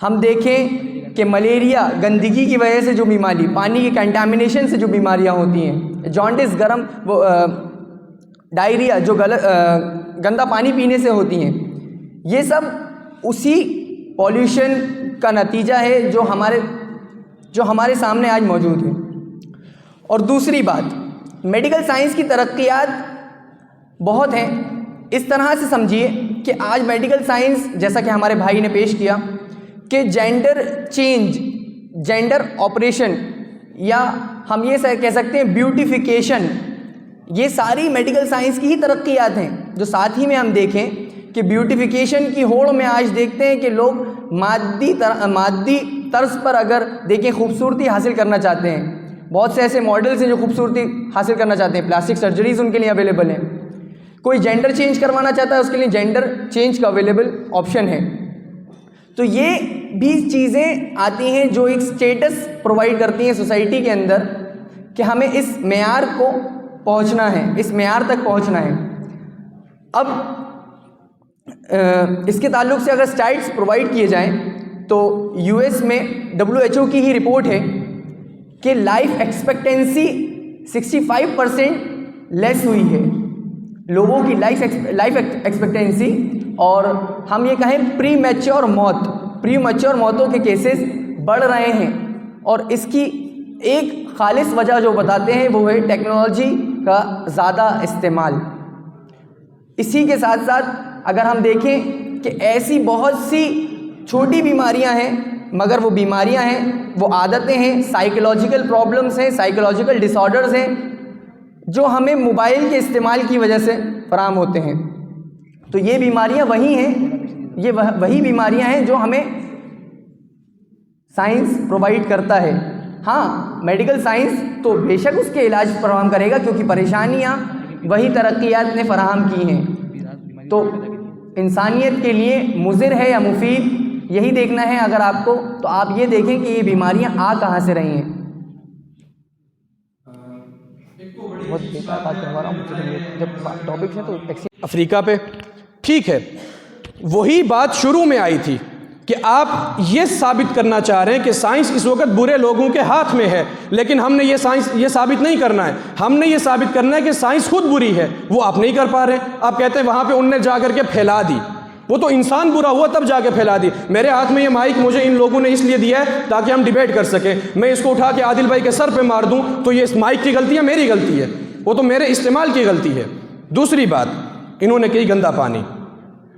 ہم دیکھیں کہ ملیریا گندگی کی وجہ سے جو بیماری، پانی کی کنٹامنیشن سے جو بیماریاں ہوتی ہیں، جانڈس ڈائریا جو گندا پانی پینے سے ہوتی ہیں، یہ سب اسی پولیوشن کا نتیجہ ہے جو ہمارے سامنے آج موجود ہے. اور دوسری بات، میڈیکل سائنس کی ترقیات بہت ہیں. اس طرح سے سمجھیے کہ آج میڈیکل سائنس، جیسا کہ ہمارے بھائی نے پیش کیا، کہ جینڈر چینج، جینڈر آپریشن، یا ہم یہ کہہ سکتے ہیں بیوٹیفیکیشن، یہ ساری میڈیکل سائنس کی ہی ترقیات ہیں. جو ساتھ ہی میں ہم دیکھیں کہ بیوٹیفیکیشن کی ہوڑ میں آج دیکھتے ہیں کہ لوگ مادی طرز پر اگر دیکھیں خوبصورتی حاصل کرنا چاہتے ہیں، بہت سے ایسے ماڈلز ہیں جو خوبصورتی حاصل کرنا چاہتے ہیں، پلاسٹک سرجریز ان کے لیے اویلیبل ہیں. کوئی جینڈر چینج کروانا چاہتا ہے، اس کے لیے جینڈر چینج کا اویلیبل آپشن ہے. تو یہ بھی چیزیں آتی ہیں جو ایک سٹیٹس پرووائڈ کرتی ہیں سوسائٹی کے اندر کہ ہمیں اس معیار کو پہنچنا ہے، اس معیار تک پہنچنا ہے. اب اس کے تعلق سے اگر اسٹیٹس پرووائڈ کیے جائیں تو US میں WHO کی ہی رپورٹ ہے کہ لائف ایکسپیکٹینسی 65% لیس ہوئی ہے، لوگوں کی لائف ایکسپیکٹینسی. اور ہم یہ کہیں پری میچور موتوں کے کیسز بڑھ رہے ہیں، اور اس کی ایک خالص وجہ جو بتاتے ہیں وہ ہے ٹیکنالوجی کا زیادہ استعمال۔ اسی کے ساتھ ساتھ اگر ہم دیکھیں کہ ایسی بہت سی چھوٹی بیماریاں ہیں، مگر وہ بیماریاں ہیں، وہ عادتیں ہیں، سائیکولوجیکل پرابلمس ہیں، سائیکولوجیکل ڈس آرڈرز ہیں، جو ہمیں موبائل کے استعمال کی وجہ سے فراہم ہوتے ہیں۔ تو یہ بیماریاں وہی ہیں، یہ وہی بیماریاں ہیں جو ہمیں سائنس پرووائڈ کرتا ہے۔ ہاں، میڈیکل سائنس تو بے شک اس کے علاج فراہم کرے گا، کیونکہ پریشانیاں وہی ترقیات نے فراہم کی ہیں۔ تو انسانیت کے لیے مضر ہے یا مفید، یہی دیکھنا ہے اگر آپ کو، تو آپ یہ دیکھیں کہ یہ بیماریاں آ کہاں سے رہی ہیں۔ افریقہ پہ ٹھیک ہے، وہی بات شروع میں آئی تھی کہ آپ یہ ثابت کرنا چاہ رہے ہیں کہ سائنس اس وقت برے لوگوں کے ہاتھ میں ہے، لیکن ہم نے یہ ثابت نہیں کرنا ہے، ہم نے یہ ثابت کرنا ہے کہ سائنس خود بری ہے، وہ آپ نہیں کر پا رہے۔ آپ کہتے ہیں وہاں پہ ان نے جا کر کے پھیلا دی، وہ تو انسان برا ہوا تب جا کے پھیلا دی۔ میرے ہاتھ میں یہ مائک مجھے ان لوگوں نے اس لیے دیا ہے تاکہ ہم ڈیبیٹ کر سکیں، میں اس کو اٹھا کے عادل بھائی کے سر پہ مار دوں تو یہ اس مائک کی غلطی ہے، میری غلطی ہے، وہ تو میرے استعمال کی غلطی ہے۔ دوسری بات، انہوں نے کہی گندا پانی،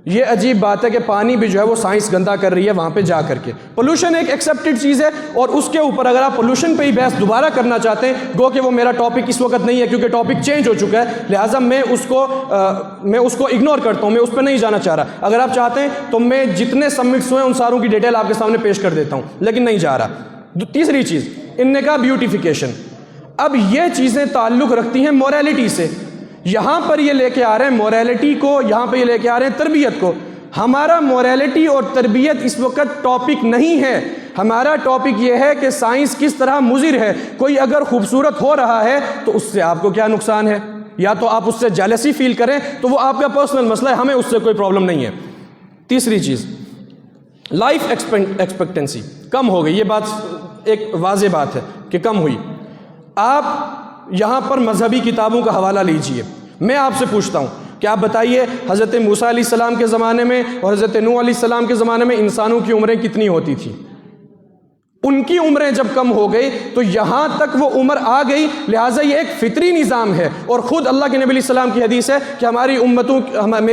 یہ عجیب بات ہے کہ پانی بھی جو ہے وہ سائنس گندا کر رہی ہے وہاں پہ جا کر کے۔ پولوشن ایک ایکسیپٹڈ چیز ہے، اور اس کے اوپر اگر آپ پولوشن پہ ہی بحث دوبارہ کرنا چاہتے ہیں، گو کہ وہ میرا ٹاپک اس وقت نہیں ہے کیونکہ ٹاپک چینج ہو چکا ہے، لہٰذا میں اس کو اگنور کرتا ہوں، میں اس پہ نہیں جانا چاہ رہا۔ اگر آپ چاہتے ہیں تو میں جتنے سبمٹس ہوئے ان ساروں کی ڈیٹیل آپ کے سامنے پیش کر دیتا ہوں، لیکن نہیں جا رہا۔ تیسری چیز، ان نے کہا بیوٹیفیکیشن۔ اب یہ چیزیں تعلق رکھتی ہیں موریلٹی سے، یہاں پر یہ لے کے آ رہے ہیں موریلٹی کو، یہاں پہ یہ لے کے آ رہے ہیں تربیت کو۔ ہمارا موریلٹی اور تربیت اس وقت ٹاپک نہیں ہے، ہمارا ٹاپک یہ ہے کہ سائنس کس طرح مضر ہے۔ کوئی اگر خوبصورت ہو رہا ہے تو اس سے آپ کو کیا نقصان ہے، یا تو آپ اس سے جیلسی فیل کریں تو وہ آپ کا پرسنل مسئلہ ہے، ہمیں اس سے کوئی پرابلم نہیں ہے۔ تیسری چیز، لائف ایکسپیکٹنسی کم ہو گئی، یہ بات ایک واضح بات ہے کہ کم ہوئی۔ آپ یہاں پر مذہبی کتابوں کا حوالہ لیجئے، میں آپ سے پوچھتا ہوں کہ آپ بتائیے حضرت موسیٰ علیہ السلام کے زمانے میں اور حضرت نوح علیہ السلام کے زمانے میں انسانوں کی عمریں کتنی ہوتی تھیں؟ ان کی عمریں جب کم ہو گئی تو یہاں تک وہ عمر آ گئی، لہٰذا یہ ایک فطری نظام ہے، اور خود اللہ کے نبی علیہ السلام کی حدیث ہے کہ میری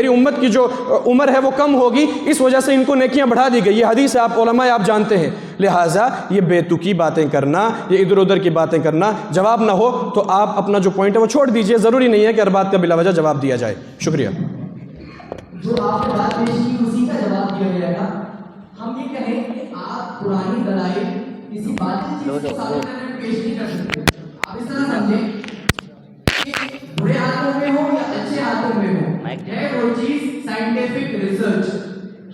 امت کی جو عمر ہے وہ کم ہوگی، اس وجہ سے ان کو نیکیاں بڑھا دی گئی۔ یہ حدیث ہے، آپ علماء آپ جانتے ہیں، لہٰذا یہ بے تکی باتیں کرنا، یہ ادھر ادھر کی باتیں کرنا، جواب نہ ہو تو آپ اپنا جو پوائنٹ ہے وہ چھوڑ دیجئے، ضروری نہیں ہے کہ ہر بات کا بلا وجہ جواب دیا جائے۔ شکریہ۔ جو آپ نے بات پیش کی اسی کا جواب دیا جائے گا۔ ہم یہ کہیں کہ آپ پرانی دلائل کسی باطل چیز کو ثابت کرنے میں پیش نہیں کر سکتے۔ آپ اس طرح سمجھیں کہ برے ہاتھوں میں ہو یا اچھے ہاتھوں میں ہو، ہے وہ چیز سائنٹیفک ریسرچ۔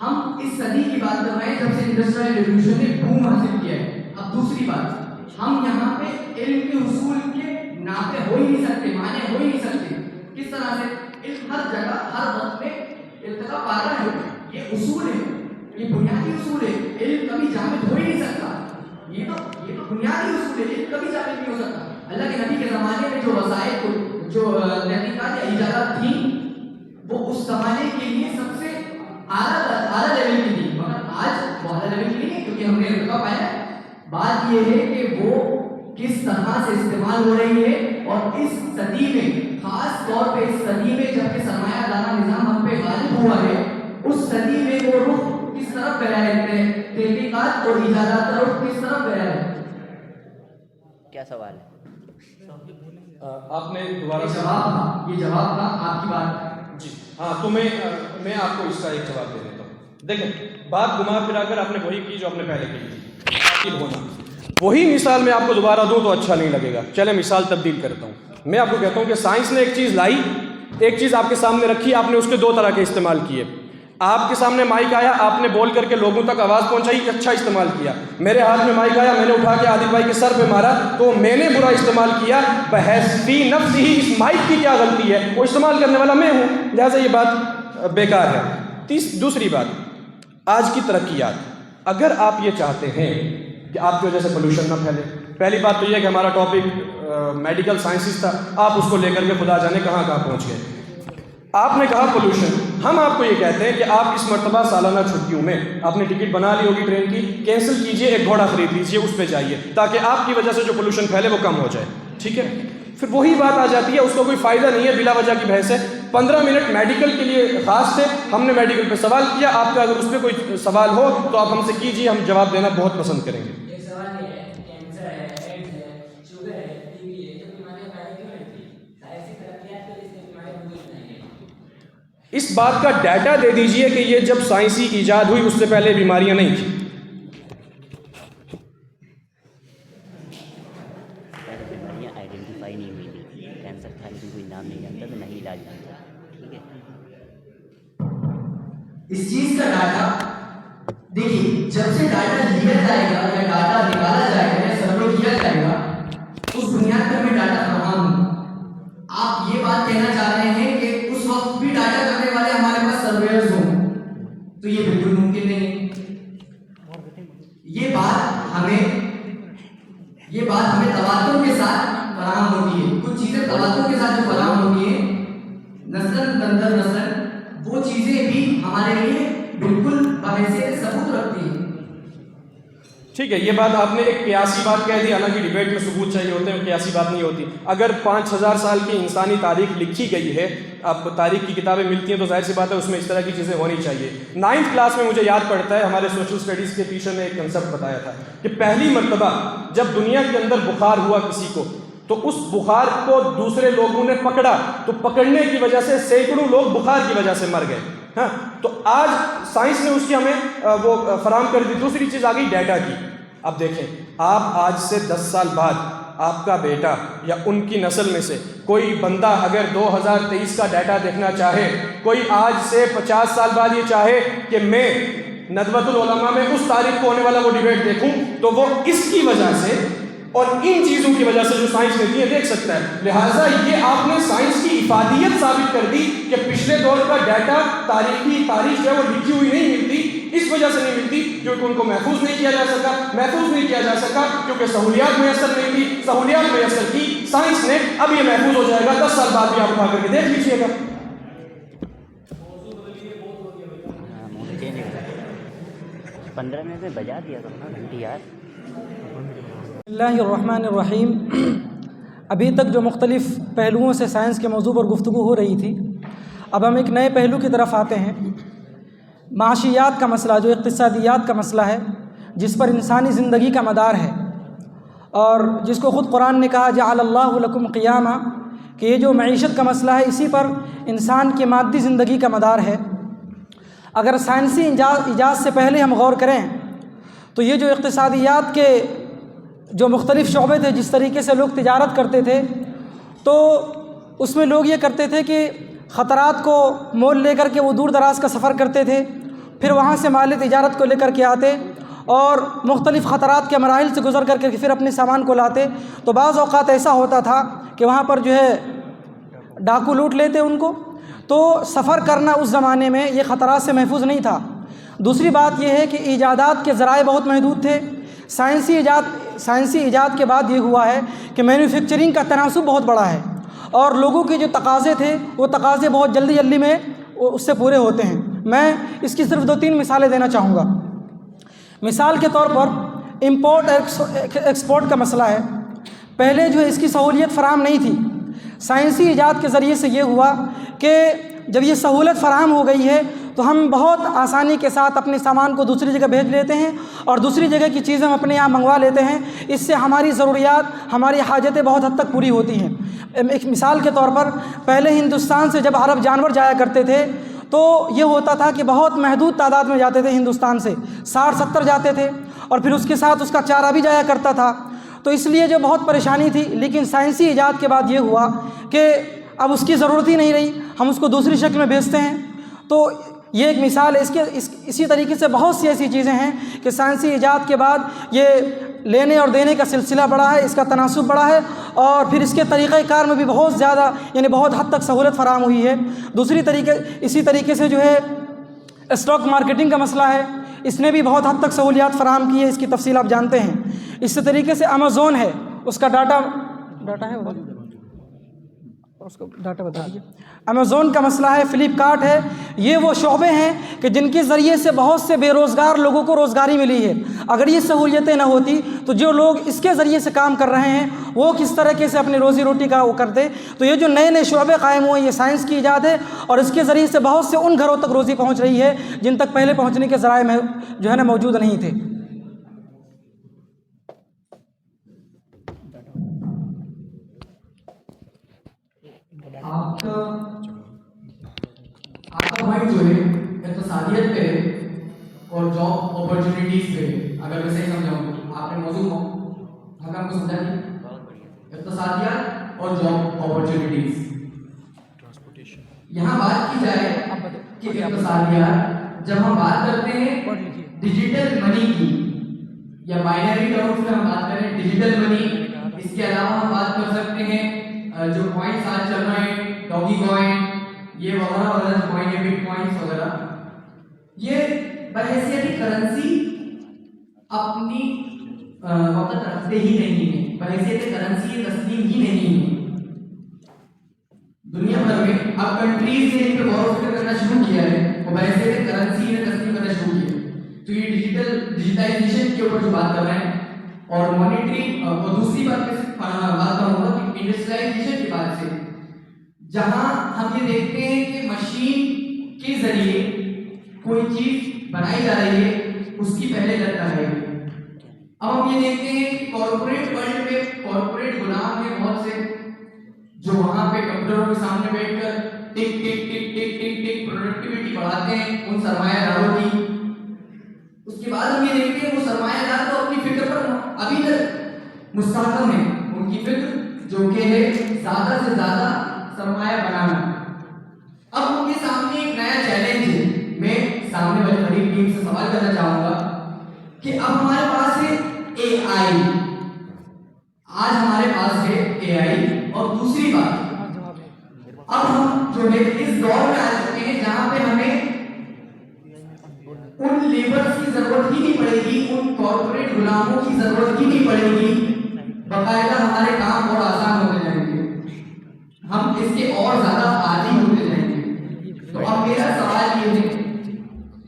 ہم اس صدی کی بات کر رہے ہیں جب سے انڈسٹریل ریولوشن نے بوم حاصل کیا ہے۔ اب دوسری بات، ہم یہاں پہ علم کے اصول کے نافع ہو ہی نہیں سکتے، مانے ہو ہی نہیں سکتے۔ کس طرح سے؟ علم ہر جگہ ہر وقت میں ارتقا پا رہا ہے، یہ اصول ہے، یہ بنیادی اصول ہے، علم کبھی جامد ہو ہی نہیں سکتا، یہ تو بنیادی اصول ہے، علم کبھی جامد نہیں ہو سکتا۔ اللہ کے نبی کے زمانے میں جو وسائل، جو تحقیقات یا ایجادات تھیں، وہ اس زمانے کے لیے سب سے اعلیٰ لیول کی تھی، مگر آج وہ اعلیٰ لیول کی نہیں ہے کیونکہ ہم نے ارتقا پایا ہے۔ بات یہ ہے کہ وہ کس طرح سے استعمال ہو رہی ہے، اور اس صدی میں، خاص طور پہ اس صدی میں جب کہ سرمایہ دارہ نظام ہم پہ غالب ہوا ہے، اس صدی میں وہ رخ کس طرف گیا ہے، تحقیقات اور ایجادات کا رخ کس طرف گیا ہے؟ کیا سوال ہے؟ آپ نے دوبارہ یہ جواب تھا آپ کی بات۔ جی ہاں، تو میں آپ کو اس کا ایک جواب دے دیتا ہوں۔ دیکھیں، بات گھما پھرا کر آپ نے وہی کی جو آپ نے پہلے کی تھی، عاقل ہونا۔ وہی مثال میں آپ کو دوبارہ دوں تو اچھا نہیں لگے گا، چلے مثال تبدیل کرتا ہوں۔ میں آپ کو کہتا ہوں کہ سائنس نے ایک چیز لائی، ایک چیز آپ کے سامنے رکھی، آپ نے اس کے دو طرح کے استعمال کیے۔ آپ کے سامنے مائک آیا، آپ نے بول کر کے لوگوں تک آواز پہنچائی، اچھا استعمال کیا۔ میرے ہاتھ میں مائک آیا، میں نے اٹھا کے عادل بھائی کے سر پہ مارا تو میں نے برا استعمال کیا۔ بحث فی نفس ہی اس مائک کی کیا غلطی ہے؟ وہ استعمال کرنے والا میں ہوں، لہٰذا یہ بات بیکار ہے۔ دوسری بات، آج کی ترقیات، اگر آپ یہ چاہتے ہیں کہ آپ کی وجہ سے پولوشن نہ پھیلے، پہلی بات تو یہ کہ ہمارا ٹاپک میڈیکل سائنسز تھا، آپ اس کو لے کر کے خدا جانے کہاں پہنچ گئے۔ آپ نے کہا پولوشن، ہم آپ کو یہ کہتے ہیں کہ آپ اس مرتبہ سالانہ چھٹیوں میں آپ نے ٹکٹ بنا لی ہوگی ٹرین کی، کینسل کیجئے، ایک گھوڑا خرید لیجئے، اس پہ جائیے تاکہ آپ کی وجہ سے جو پولوشن پھیلے وہ کم ہو جائے، ٹھیک ہے؟ پھر وہی بات آ جاتی ہے، اس کا کوئی فائدہ نہیں ہے، بلا وجہ کی بحث ہے۔ 15 منٹ میڈیکل کے لیے خاص تھے، ہم نے میڈیکل پہ سوال کیا، آپ کا اگر اس پہ کوئی سوال ہو تو آپ ہم سے کیجئے، ہم جواب دینا بہت پسند کریں گے۔ اس بات کا ڈیٹا دے دیجئے کہ یہ جب سائنسی ایجاد ہوئی اس سے پہلے بیماریاں نہیں تھیں۔ بیماریاں آئیڈینٹیفائی نہیں ہوئی تھی، کینسر تھا لیکن کوئی نام نہیں جانتا تو نہیں علاج جانتا، ٹھیک ہے؟ اس چیز کا ڈاٹا دیکھیے، جب سے ڈاٹا لیا جائے گا یا ڈاٹا نکالا جائے گا یا سروے کیا جائے گا، اس بنیاد پر میں ڈاٹا فراہم ہوں۔ آپ یہ بات کہنا چاہ رہے ہیں کہ اس وقت بھی ڈاٹا کرنے والے ہمارے پاس سرویئرز ہوں، تو یہ بالکل ممکن نہیں ہے۔ یہ بات ہمیں تواتر کے ساتھ فراہم ہوتی ہے، کچھ چیزیں تواتر کے ساتھ جو فراہم ہوتی ہیں نسل در نسل، وہ چیزیں بھی ہمارے لیے بالکل بحیثیت ثبوت رکھتی ہیں۔ ٹھیک ہے، یہ بات آپ نے ایک قیاسی بات کہہ دی، حالانکہ ڈیبیٹ میں ثبوت چاہیے ہوتے ہیں، قیاسی بات نہیں ہوتی۔ اگر 5000 سال کی انسانی تاریخ لکھی گئی ہے، اب تاریخ کی کتابیں ملتی ہیں تو ظاہر سی بات ہے اس میں اس طرح کی چیزیں ہونی چاہیے۔ 9th کلاس میں مجھے یاد پڑتا ہے، ہمارے سوشل اسٹڈیز کے ٹیچر نے ایک کنسیپٹ بتایا تھا کہ پہلی مرتبہ جب دنیا کے اندر بخار ہوا کسی کو، تو اس بخار کو دوسرے لوگوں نے پکڑا، تو پکڑنے کی وجہ سے سینکڑوں لوگ بخار کی وجہ سے مر گئے۔ ہاں، تو آج سائنس نے اس کی ہمیں وہ فراہم کر دی۔ دوسری چیز آ گئی ڈیٹا کی۔ اب دیکھیں، آپ آج سے 10 سال بعد آپ کا بیٹا یا ان کی نسل میں سے کوئی بندہ اگر 2023 کا ڈیٹا دیکھنا چاہے، کوئی آج سے 50 سال بعد یہ چاہے کہ میں ندوۃ العلماء میں اس تاریخ کو ہونے والا وہ ڈیبیٹ دیکھوں، تو وہ اس کی وجہ سے اور ان چیزوں کی وجہ سے جو سائنس نے دی ہے دیکھ سکتا ہے۔ لہٰذا یہ آپ نے سائنس کی افادیت ثابت کر دی کہ پچھلے دور کا ڈیٹا، تاریخ جو ہے وہ لکھی ہوئی نہیں ملتی، اس وجہ سے نہیں ملتی کیونکہ ان کو محفوظ نہیں کیا جا سکا کیونکہ سہولیات میسر نہیں تھی، سہولیات میسر کی سائنس نے، اب یہ محفوظ ہو جائے گا۔ 10 سال بعد بھی آپ اٹھا کر کے دیکھ لیجیے گا۔ 15 منٹ میں بجا دیا کرو نا گھنٹی یار۔ بسم اللہ الرحمن الرحیم۔ ابھی تک جو مختلف پہلوؤں سے سائنس کے موضوع پر گفتگو ہو رہی تھی، اب ہم ایک نئے پہلو کی طرف آتے ہیں، معاشیات کا مسئلہ، جو اقتصادیات کا مسئلہ ہے، جس پر انسانی زندگی کا مدار ہے، اور جس کو خود قرآن نے کہا جعل اللہ لکم قیاما، کہ یہ جو معیشت کا مسئلہ ہے اسی پر انسان کی مادی زندگی کا مدار ہے۔ اگر سائنسی ایجاد سے پہلے ہم غور کریں تو یہ جو اقتصادیات کے جو مختلف شعبے تھے، جس طریقے سے لوگ تجارت کرتے تھے، تو اس میں لوگ یہ کرتے تھے کہ خطرات کو مول لے کر کے وہ دور دراز کا سفر کرتے تھے، پھر وہاں سے مال تجارت کو لے کر کے آتے اور مختلف خطرات کے مراحل سے گزر کر کے پھر اپنے سامان کو لاتے۔ تو بعض اوقات ایسا ہوتا تھا کہ وہاں پر جو ہے ڈاکو لوٹ لیتے ان کو، تو سفر کرنا اس زمانے میں یہ خطرات سے محفوظ نہیں تھا۔ دوسری بات یہ ہے کہ ایجادات کے ذرائع بہت محدود تھے۔ سائنسی ایجاد کے بعد یہ ہوا ہے کہ مینوفیکچرنگ کا تناسب بہت بڑا ہے، اور لوگوں کے جو تقاضے تھے وہ تقاضے بہت جلدی میں اس سے پورے ہوتے ہیں۔ میں اس کی صرف 2-3 مثالیں دینا چاہوں گا۔ مثال کے طور پر امپورٹ ایکسپورٹ کا مسئلہ ہے۔ پہلے جو ہے اس کی سہولیت فراہم نہیں تھی۔ سائنسی ایجاد کے ذریعے سے یہ ہوا کہ جب یہ سہولت فراہم ہو گئی ہے تو ہم بہت آسانی کے ساتھ اپنے سامان کو دوسری جگہ بھیج لیتے ہیں اور دوسری جگہ کی چیزیں ہم اپنے یہاں منگوا لیتے ہیں۔ اس سے ہماری ضروریات، ہماری حاجتیں بہت حد تک پوری ہوتی ہیں۔ ایک مثال کے طور پر پہلے ہندوستان سے جب عرب جانور جایا کرتے تھے تو یہ ہوتا تھا کہ بہت محدود تعداد میں جاتے تھے، ہندوستان سے 60-70 جاتے تھے، اور پھر اس کے ساتھ اس کا چارہ بھی جایا کرتا تھا، تو اس لیے جو بہت پریشانی تھی۔ لیکن سائنسی ایجاد کے بعد یہ ہوا کہ اب اس کی ضرورت ہی نہیں رہی، ہم اس کو دوسری شکل میں بھیجتے ہیں۔ تو یہ ایک مثال ہے۔ اسی طریقے سے بہت سی ایسی چیزیں ہیں کہ سائنسی ایجاد کے بعد یہ لینے اور دینے کا سلسلہ بڑھا ہے، اس کا تناسب بڑھا ہے، اور پھر اس کے طریقہ کار میں بھی بہت زیادہ یعنی بہت حد تک سہولت فراہم ہوئی ہے۔ اسی طریقے سے جو ہے اسٹاک مارکیٹنگ کا مسئلہ ہے، اس نے بھی بہت حد تک سہولیات فراہم کی ہے، اس کی تفصیل آپ جانتے ہیں۔ اسی طریقے سے امیزون ہے، اس کا ڈاٹا ہے اس کو ڈاٹا بتا دیجیے. امیزون کا مسئلہ ہے, فلپکارٹ ہے, یہ وہ شعبے ہیں کہ جن کے ذریعے سے بہت سے بے روزگار لوگوں کو روزگاری ملی ہے. اگر یہ سہولیتیں نہ ہوتی تو جو لوگ اس کے ذریعے سے کام کر رہے ہیں وہ کس طریقے سے اپنی روزی روٹی کا وہ کرتے. تو یہ جو نئے نئے شعبے قائم ہوئے یہ سائنس کی ایجاد ہے, اور اس کے ذریعے سے بہت سے ان گھروں تک روزی پہنچ رہی ہے جن تک پہلے پہنچنے کے ذرائع جو ہے نا موجود نہیں تھے. آپ کا پوائنٹ جو ہے اقتصادیت پہ اور جاب اپرچونیٹیز پہ, اگر میں صحیح سمجھاؤں تو آپ نے موضوع حکم کو سمجھا کہ اقتصادیات اور جاب اپرچونیٹیز. یہاں بات کی جائے کہ اقتصادیات جب ہم بات کرتے ہیں ڈیجیٹل منی کی یا بائنری ٹرمز میں ہم بات کریں ڈیجیٹل منی, اس کے علاوہ ہم بات کر سکتے ہیں جو کوائنس آج چل رہے ہیں ڈاگی کوائن یہ وغیرہ وغیرہ جو کوائن ہے بٹ کوائنس وغیرہ, یہ بحیثیت کرنسی اپنی وقت رکھتے ہی نہیں ہیں. بحیثیت کرنسی یہ تسلیم ہی نہیں ہے. دنیا بھر میں اب کنٹریز نے ان پہ غور و فکر کرنا شروع کیا ہے اور بحیثیت کرنسی نے تسلیم کرنا شروع کیا. تو یہ ڈیجیٹائزیشن کے اوپر جو بات کر رہے ہیں اور مانیٹری, اور دوسری بات کروں گا کہ انڈسٹریلائزیشن کے بعد سے جہاں ہم یہ دیکھتے ہیں کہ مشین کے ذریعے کوئی چیز بنائی جا رہی ہے اس کی پہلے لگتا ہے. اب ہم یہ دیکھتے ہیں کہ کارپوریٹ ورلڈ میں کارپوریٹ غلام ہیں بہت سے جو وہاں پہ کمپیوٹروں کے سامنے بیٹھ کر ٹک ٹک ٹک ٹک ٹک ٹک پروڈکٹیوٹی بڑھاتے ہیں ان سرمایہ داروں کی. اس کے بعد ہم یہ دیکھتے ہیں وہ سرمایہ دار تو اپنی فکر پر ابھی تک مستحکم ہے, ان کی فکر جو کہ ہے زیادہ سے زیادہ سرمایہ بنانا. اب ان کے سامنے ایک نیا چیلنج ہے. میں سامنے والی بڑی ٹیم سے سوال کرنا چاہوں گا کہ اب ہمارے پاس ہے اے آئی, آج ہمارے پاس ہے اے آئی, اور دوسری بات اب ہم جو ہے اس دور میں آ چکے ہیں جہاں پہ ہمیں ان لیبرز کی ضرورت ہی نہیں پڑے گی, ان کارپوریٹ غلاموں کی ضرورت ہی نہیں پڑے گی, باقاعدہ ہمارے کام اور آسان ہوتے جائیں گے, ہم اس کے اور زیادہ عادی ہوتے جائیں گے. تو اب میرا سوال یہ ہے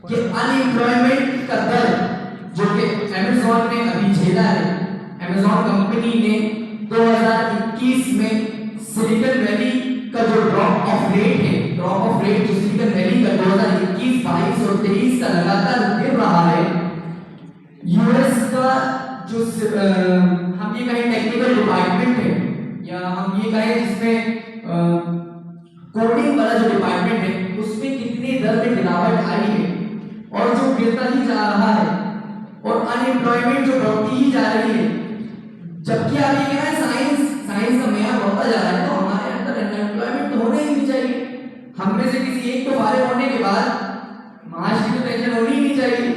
کہ ان امپلائمنٹ کا در جو کہ امیزون نے ابھی جھیلا ہے, امیزون کمپنی نے 2021 میں سلیکن ویلی کا جو ڈراپ آف ریٹ ہے, ڈراپ آف ریٹ جو سلیکن ویلی کا 2021, 22 اور 23 کا لگاتار گر رہا ہے. یو ایس کا جو ہم یہ کہیں ٹیکنیکل ڈپارٹمنٹ ہے یا ہم یہ کہیں جس میں کوڈنگ والا جو ڈپارٹمنٹ ہے اس میں کتنے در میں گراوٹ آئی ہے اور جو گرتا ہی جا رہا ہے, اور ان امپلائمنٹ جو بڑھتی ہی جا رہی ہے. جبکہ آپ یہ کہہ رہے ہیں سائنس کا معیار بڑھتا جا رہا ہے, تو ہمارے اندر امپلائمنٹ تو ہونا ہی نہیں چاہیے. ہم میں سے کسی ایک کو فارغ ہونے کے بعد معاش کی تو ٹینشن ہونی ہی نہیں چاہیے.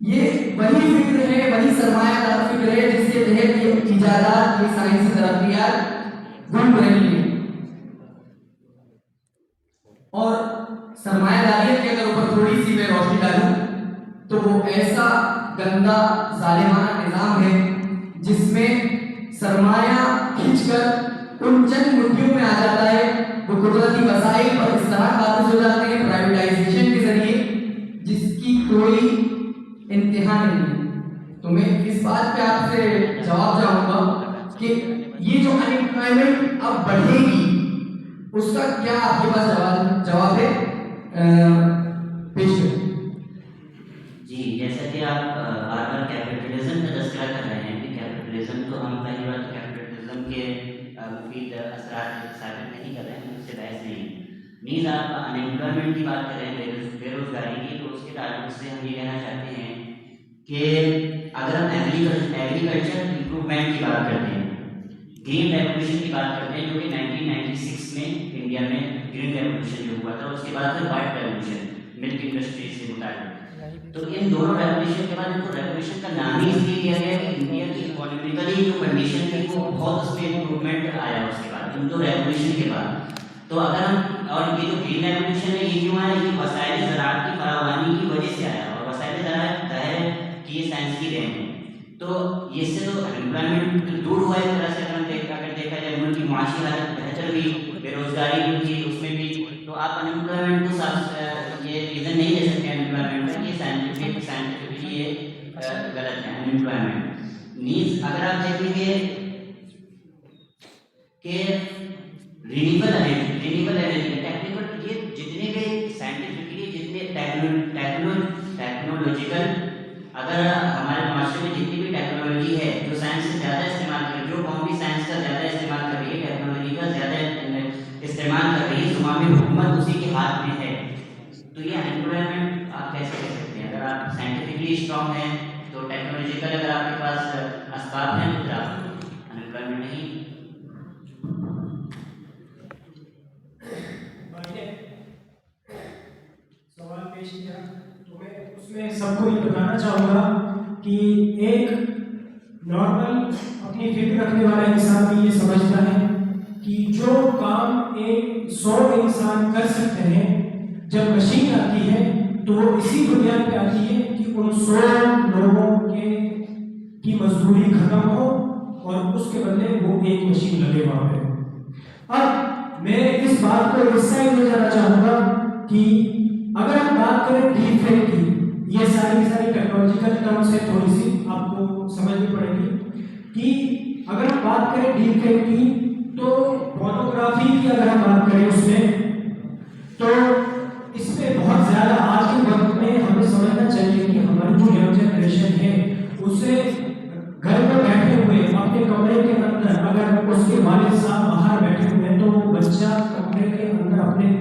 یہ وہی فکر ہے, وہی سرمایہ دار فکر ہے جس کے تحت یہ ایجادات, یہ سائنسی ترقیات گھوم رہی ہیں. اور سرمایہ داریت کے اگر اوپر تھوڑی سی میں روشنی ڈالوں تو وہ ایسا گندا ظالمانہ نظام ہے جس میں سرمایہ کھینچ کر ان چند مٹھیوں میں آ جاتا ہے, وہ قدرتی وسائل پر اس طرح قابض ہو جاتے ہیں پرائیویٹائزیشن کے ذریعے جس کی کوئی انتہا نہیں ہے. تو میں اس بات پہ آپ سے جواب چاہوں گا کہ یہ جو ان امپلائمنٹ اب بڑھے گی اس کا کیا آپ کے پاس جواب ہے پیش کریں. جی, جیسا کہ آپ بار بار کیپٹلزم کا تذکرہ کر رہے ہیں کہ کیپٹلزم تو ہم پہلی بار کیپٹلزم کے مفید اثرات ثابت نہیں کر رہے ہیں, اس سے بحث نہیں. نیز آپ ان امپلائمنٹ کی بات کر رہے ہیں, بے روزگاری کی, تو اس کے تعلق سے ہم یہ کہنا چاہتے ہیں کہ اگر ہم ایگریکلچر امپروومنٹ کی بات کرتے ہیں, گرین ریولیوشن کی بات کرتے ہیں جو کہ 1996 میں انڈیا میں گرین ریولیوشن جو ہوا تھا, اس کے بعد پھر وائٹ ریولیوشن ملک انڈسٹری سے متعلق. تو ان دونوں ریولیوشن کے بعد ان کو ریولیوشن کا نام ہی اس لیے دیا گیا کہ انڈیا کی اکانومیکلی جو کنڈیشن تھی وہ بہت اس میں امپروومنٹ آیا اس کے بعد, ان دو ریولیوشن کے بعد. تو اگر ہم, اور یہ جو گرین ریولیوشن ہے یہ کیوں آیا, یہ وسائل زراعت کی فراوانی کی وجہ سے آیا, اور وسائل زراعت ظاہر ہے کہ یہ سائنس کی دین ہے. تو اس سے تو امپلائمنٹ دور ہوا ہے, ایک طرح سے اگر ہم دیکھ اگر دیکھا جائے ملک کی معاشی حالت بہتر ہوئی, بے روزگاری بھی تھی اس میں بھی, تو آپ انمپلائمنٹ کو یہ ریزن نہیں دے سکتے انمپلائمنٹ کا, یہ سائنٹیفکلی یہ غلط ہے انمپلائمنٹ. نیز اگر آپ دیکھیں گے کہ رینیبل انرجی ٹیکنیکل, یہ جتنے بھی سائنٹیفکلی جتنے ٹیکنالوجیکل اگر ہمارے معاشرے میں جتنی بھی ٹیکنالوجی ہے جو سائنس سے زیادہ استعمال کر رہی ہے, جو قوم بھی سائنس کا زیادہ استعمال کر رہی ہے, ٹیکنالوجی کا زیادہ استعمال کر رہی ہے, زمام حکومت اسی کے ہاتھ میں ہے. تو یہ انمپلائمنٹ آپ کیسے کہہ سکتے ہیں؟ اگر آپ سائنٹیفکلی اسٹرانگ ہیں تو ٹیکنالوجیکل اگر آپ کے پاس اسباب ہیں تو پھر آپ انمپلائمنٹ نہیں. سوال پیش کیا تو میں اس میں سب کو یہ بتانا چاہوں گا کہ ایک نارمل اپنی فکر رکھنے والا انسان بھی یہ سمجھتا ہے کہ جو کام 100 انسان کر سکتے ہیں, جب مشین آتی ہے تو وہ اسی بنیاد پہ آتی ہے کہ ان 100 لوگوں کی مزدوری ختم ہو اور اس کے بدلے وہ ایک مشین لگے وہاں پہ. اب میں اس بات کو اس سائڈ لے جانا چاہوں گا کہ اگر ہم بات کریں ڈیپ فیک کی, یہ ساری ٹیکنالوجیکل ٹرم سے تھوڑی سی آپ کو سمجھنی پڑے گی کہ اگر ہم بات کریں ڈیپ فیک کی تو پورنوگرافی کی اگر ہم بات کریں اس میں, تو اس پہ بہت زیادہ آج کے وقت میں ہمیں سمجھنا چاہیے کہ ہماری جو ینگ جنریشن ہے اسے گھر میں بیٹھے ہوئے اپنے کمرے کے اندر, اگر اس کے والد صاحب باہر بیٹھے ہوئے ہیں تو وہ بچہ کمرے کے اندر اپنے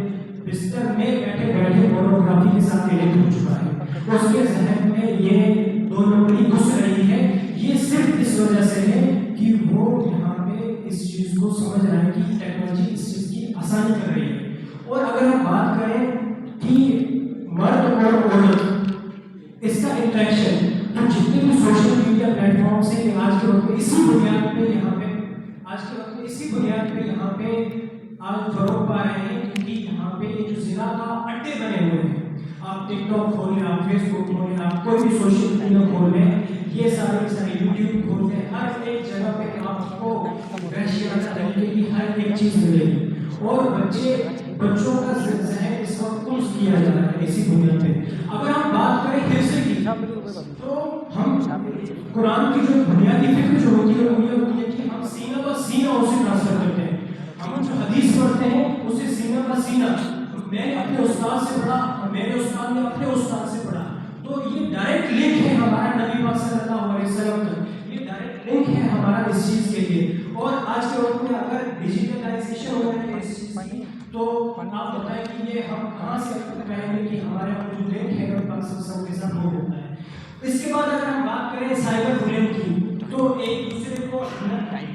بستر میں بیٹھے بیٹھے پورنوگرافی کے ساتھ ایڈکٹ ہو چکا ہے. اس کے ذہن میں یہ 2 نمبری گھس رہی ہے. یہ صرف اس وجہ سے ہے کہ وہ یہاں پہ اس چیز کو سمجھ رہا ہے کہ ٹیکنالوجی اس چیز کی آسانی کر رہی ہے. اور اگر ہم بات کریں کہ مرد اور عورت اس کا انٹریکشن, تو جتنے بھی سوشل میڈیا پلیٹ فارمس ہیں آج کے وقت میں اسی بنیاد پہ یہاں پہ آج فروغ پا رہے ہیں, کیونکہ یہاں پہ یہ جو زنا کا اڈے بنے ہوئے ہیں, آپ ٹک ٹاک کھول لیں, آپ فیس بک کھول لیں, آپ کوئی بھی سوشل میڈیا کھول لیں, یہ سارے یوٹیوب کھول لیں, ہر ایک جگہ پہ آپ کو وحشیانہ طریقے کی ہر ایک چیز ملے گی. اور بچوں کا ذہن اس وقت کلس کیا جا رہا ہے اسی بنیاد پہ. اگر ہم بات کریں حفظ کی تو ہم قرآن کی جو بنیادی فکر جو ہوتی ہے وہ یہ ہوتی ہے کہ ہم سینہ بہ سینہ اسے ٹرانسفر کرتے ہیں. ہم جو حدیث پڑھتے ہیں اسے سینہ بہ سینہ, میں نے اپنے استاد سے پڑھا, میرے استاد نے اپنے استاد سے پڑھا, تو یہ ڈائریکٹ لنک ہے ہمارا نبی پاک صلی اللہ علیہ وسلم کا, یہ ڈائریکٹ لنک ہے ہمارا اس چیز کے لیے. اور آج کے وقت میں اگر ڈیجیٹلائزیشن ہو رہی ہے اس چیز کی, تو آپ بتائیں کہ یہ ہم کہاں سے کہیں گے کہ ہمارے جو لنک ہے نبی پاک صلی اللہ علیہ وسلم کے ساتھ وہ ہوتا ہے. اس کے بعد اگر ہم بات کریں سائبر بلنگ کی, تو ایک دوسرے کو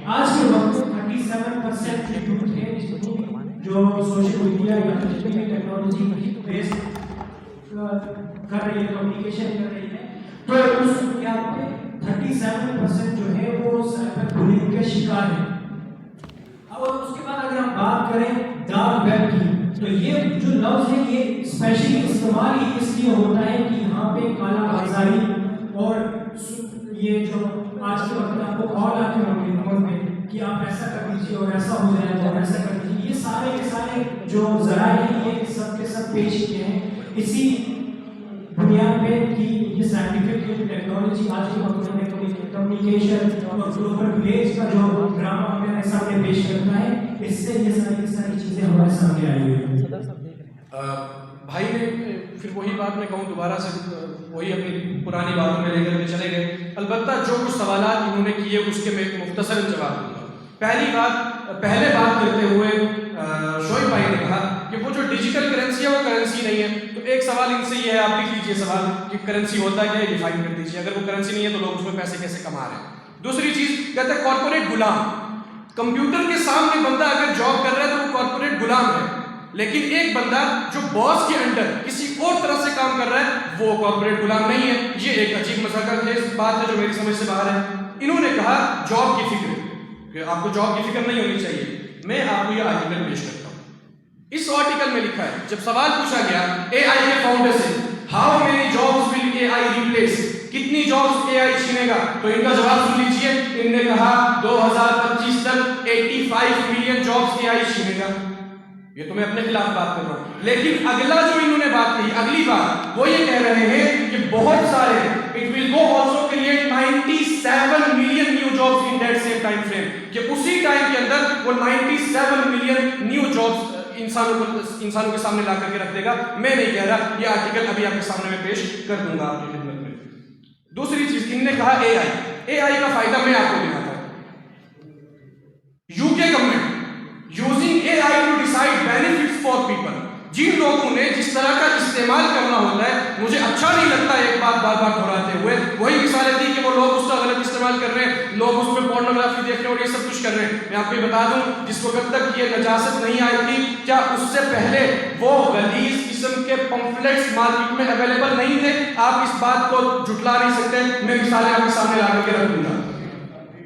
آج کے وقت 37% یوتھ ہے جو سوشل میڈیا یا ٹیکنالوجی بیس کر رہی ہے, کمیونیکیشن کر رہی ہے, تو اس بنیاد پہ 37% جو ہے وہ سائبر بلنگ کے شکار ہیں. اور اس کے بعد اگر ہم بات کریں ڈارک ویب کی, تو یہ جو لفظ ہے یہ اسپیشلی استعمال ہی اس لیے ہوتا ہے کہ یہاں پہ کالا بازاری اور یہ جو آج کے وقت آپ کو کال آتے ہیں کہ آپ ایسا کر دیجیے اور ایسا ہو جائے گا اور ایسا کر دیجیے, یہ سارے کے سارے جو ذرائع ہیں یہ سب کے سب پیش کیے ہیں اسی بنیاد پہ کہ یہ سائنٹیفک ٹیکنالوجی آج کے وقت میں کمیونیکیشن اور گلوبل ولیج کا جو ڈرامہ ہمارے سامنے پیش کرتا ہے, اس سے یہ ساری چیزیں ہمارے سامنے آئی ہوئی ہیں. بھائی نے پھر وہی بات میں کہوں دوبارہ سے وہی اپنی پرانی باتوں میں لے کر کے چلے گئے. البتہ جو کچھ سوالات انہوں نے کیے اس کے میں ایک مختصر جواب دوں گا. پہلے بات کرتے ہوئے شعیب بھائی نے کہا کہ وہ جو ڈیجیٹل کرنسی ہے وہ کرنسی نہیں ہے. تو ایک سوال ان سے یہ ہے, آپ لکھ لیجیے سوال کہ کرنسی ہوتا کیا ہے, ڈیفائن کر دیجیے. اگر وہ کرنسی نہیں ہے تو لوگ اس میں پیسے کیسے کما رہے ہیں. دوسری چیز کہتے ہیں کارپوریٹ غلام. کمپیوٹر کے سامنے بندہ اگر جاب کر رہا ہے تو وہ کارپوریٹ غلام ہے, لیکن ایک بندہ جو باس کے انڈر کسی اور طرح سے کام کر رہا ہے وہ کارپوریٹ غلام نہیں ہے. یہ ایک عجیب مسئلہ بات ہے جو میری سمجھ سے باہر ہے. انہوں نے کہا جاب کی فکر, کہ آپ کو جاب کی فکر نہیں ہونی چاہیے. میں آپ کو یہ آرٹیکل پیش کرتا ہوں. اس آرٹیکل میں لکھا ہے, جب سوال پوچھا گیا اے آئی کے فاؤنڈر سے, how many jobs will a I replace, کتنی جابس اے آئی چھینے گا؟ تو ان کا جواب سن لیجئے، ان نے کہا 2025 تک 85 ملین جابس اے آئی چھینے گا. یہ تو میں اپنے خلاف بات کر رہا ہوں. لیکن اگلا جو انہوں نے بات کہی، اگلی بات وہ یہ کہہ رہے ہیں کہ بہت سارے it will go also create 97 million new jobs in that same time frame، کہ اسی ٹائم کے اندر وہ 97 ملین نیو جابس انسانوں کے سامنے لا کر کے رکھ دے گا. میں نہیں کہہ رہا، یہ آرٹیکل ابھی آپ کے سامنے میں پیش کر دوں گا آپ کی خدمت میں. دوسری چیز ان نے کہا اے آئی کا فائدہ میں آپ کو دکھاتا ہوں. یو کے government using AI to decide benefits for people. جن لوگوں نے جس طرح کا استعمال کرنا ہوتا ہے، مجھے اچھا نہیں لگتا ایک بات بار بار دہراتے ہوئے، وہی مثالیں دی کہ وہ لوگ اس کا غلط استعمال کر رہے ہیں، لوگ اس میں پورنوگرافی دیکھ رہے ہیں اور یہ سب کچھ کر رہے ہیں. میں آپ کو بتا دوں، جس وقت تک یہ نجاست نہیں آئی تھی، کیا اس سے پہلے وہ غلیظ قسم کے پمفلیٹس مارکیٹ میں اویلیبل نہیں تھے؟ آپ اس بات کو جھٹلا نہیں سکتے. میں مثالیں آپ کے سامنے لا کر کے رکھ دوں گا.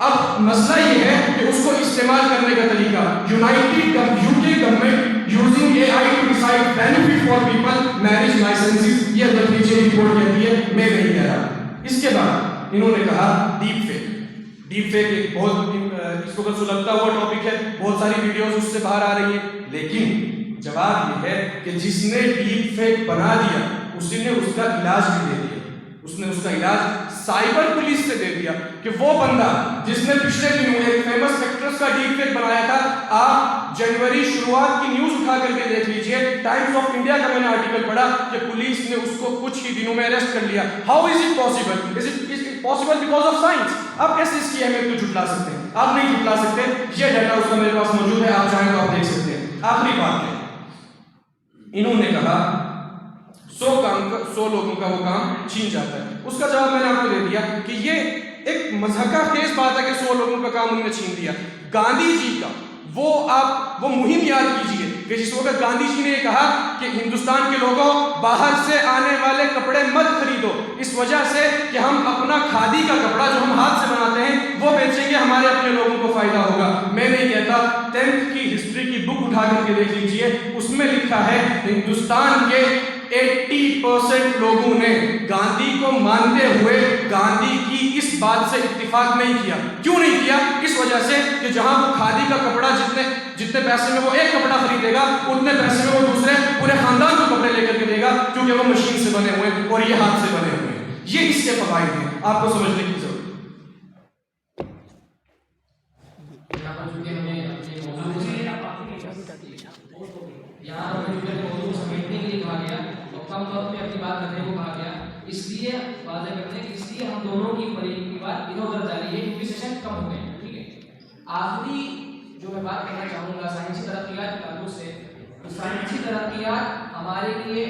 اب مسئلہ یہ ہے کہ اس کو استعمال کرنے کا طریقہ. United UK government using A I to decide benefit for people marriage licences, یہ نتیجے رپورٹ کہتی ہے، میں نہیں کہہ رہا. اس کے بعد انہوں نے کہا ڈیپ فیک. ڈیپ فیک ایک بہت اس وقت سلگتا ہوا ٹاپک ہے، بہت ساری ویڈیوز اس سے باہر آ رہی ہیں. لیکن جواب یہ ہے کہ جس نے ڈیپ فیک بنا دیا اسی نے اس کا علاج بھی دے دیا. اس نے اس کا علاج سائبر پولیس سے دے دیا کہ وہ بندہ جس نے پچھلے دنوں ایک فیمس ایکٹریس کا ڈیپ فیک بنایا تھا، آپ جنوری شروعات کی نیوز اٹھا کر کے دیکھ لیجئے، ٹائمز آف انڈیا کا میں نے آرٹیکل پڑھا کہ پولیس نے اس کو کچھ ہی دنوں میں اریسٹ کر لیا. How is it possible? Is it possible because of science? آپ کیسے اس کی اہمیت کو جھٹلا سکتے ہیں؟ آپ نہیں جھٹلا سکتے. یہ ڈیٹا اس کا میرے پاس موجود ہے، آپ چاہیں تو آپ دیکھ سکتے ہیں. آخری بات ہے، انہوں نے کہا 100 لوگوں کا وہ کام چھین جاتا ہے. اس کا جواب میں نے آپ کو دے دیا کہ یہ ایک مضحکہ خیز بات ہے کہ 100 لوگوں کا کام انہوں نے چھین دیا. گاندھی جی کا وہ مہم یاد کیجئے کہ جس وقت گاندھی جی نے یہ کہا کہ ہندوستان کے لوگوں باہر سے آنے والے کپڑے مت خریدو، اس وجہ سے کہ ہم اپنا کھادی کا کپڑا جو ہم ہاتھ سے بناتے ہیں وہ بیچیں گے، ہمارے اپنے لوگوں کو فائدہ ہوگا. میں نہیں کہتا، 10th کی ہسٹری کی بک اٹھا کر کے دیکھ لیجئے، اس میں لکھا ہے ہندوستان کے 80% لوگوں نے گاندھی کو مانتے ہوئے گاندھی کی اس بات سے اتفاق نہیں کیا. کیوں نہیں کیا؟ اس وجہ سے کہ جہاں وہ کھادی کا کپڑا جتنے پیسے میں وہ ایک کپڑا خریدے گا، اتنے پیسے میں وہ دوسرے پورے خاندان کو کپڑے لے کر کے دے گا، کیونکہ وہ مشین سے بنے ہوئے اور یہ ہاتھ سے بنے ہوئے. یہ اس کے فوائد ہیں، آپ کو سمجھنے کی ضرورت. یہاں پر موضوع سمیٹنے کے لیے کہا گیا اور کم طور پہ اپنی بات کرنے کو کہا گیا، اس لیے واضح کرتے ہیں کہ اس لیے ہم دونوں کی فریق کی بات ادھر ادھر جا رہی ہے کیونکہ سیشن کم ہو گئے ہیں. ٹھیک ہے، آخری جو میں بات کرنا چاہوں گا سائنسی ترقیات کے تعلق سے، تو سائنسی ترقیات ہمارے لیے،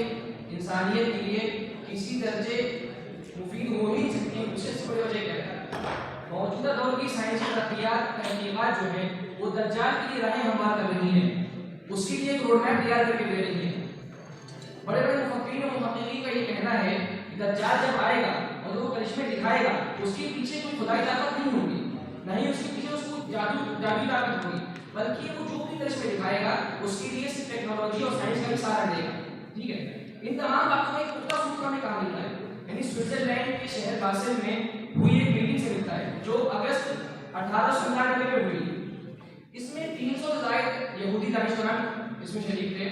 انسانیت کے لیے کسی درجے مفید ہو نہیں سکتی. اس سے بڑی وجہ کیا ہے؟ موجودہ دور کی سائنسی تحقیقات جو ہے وہ دجال کے لیے راہیں ہموار کر رہی ہیں، اس کے لیے ایک روڈ میپ تیار کر کے دے رہی ہے. بڑے بڑے مفکرین اور محققین کا یہ کہنا ہے کہ دجال جب آئے گا اور وہ کرشمے دکھائے گا، اس کے پیچھے کوئی خدائی طاقت نہیں ہوگی، نہ ہی اس کے پیچھے اس کو جادوئی طاقت ہوگی، بلکہ وہ جو بھی کرشمے دکھائے گا اس کے لیے صرف ٹیکنالوجی اور سائنس کا سہارا دے گا. ٹھیک ہے، ان تمام باتوں میں ایک پختہ ثبوت ہمیں کہاں ملتا ہے؟ یعنی سوئٹزرلینڈ کے شہر باسل میں ہوئی ایک میٹنگ سے ملتا ہے جو اگست 1899 میں ہوئی. اس میں 300 سے زائد یہودی دانشوران اس میں شریک تھے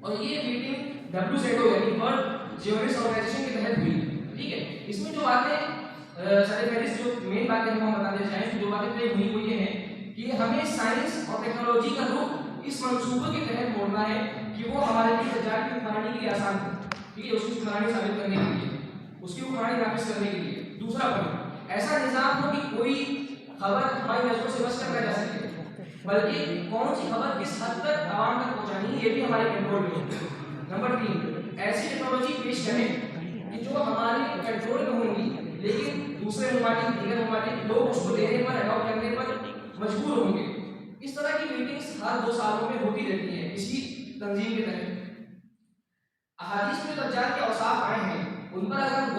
اور یہ میٹنگ WZO یعنی ورلڈ زیونسٹ آرگنائزیشن کے تحت ہوئی. ٹھیک ہے، اس میں جو باتیں سارے فہرست جو مین باتیں ہم بتاتے ہیں، جو باتیں طے ہوئی وہ یہ ہیں کہ ہمیں سائنس اور ٹیکنالوجی کا رخ اس منصوبے کے تحت موڑنا ہے کہ وہ ہمارے لیے دجال کی حکمرانی کے لیے آسان ہو. ٹھیک ہے، اس کی حکمرانی ثابت کرنے کے لیے، اس کی حکمرانی نافذ کرنے کے لیے. دوسرا پوائنٹ، ایسا نظام ہو کہ کوئی خبر ہماری نظروں سے بچ کر رہ جا سکے، بلکہ کون سی خبر کس حد تک عوام تک پہنچانی ہے یہ بھی ہمارے کنٹرول میں ہو. نمبر 3، ایسی ٹیکنالوجی پیش کریں کہ جو ہمارے کنٹرول میں ہوں گی لیکن دوسرے ممالک، دیگر ممالک لوگ اس کو لینے پر، اڈاپٹ کرنے پر مجبور ہوں گے. اس طرح کی میٹنگز ہر 2 سالوں میں ہوتی رہتی ہیں اسی تنظیم کے تحت. احادیث میں دجال کے اوصاف آئے ہیں، ان پر اگر ہم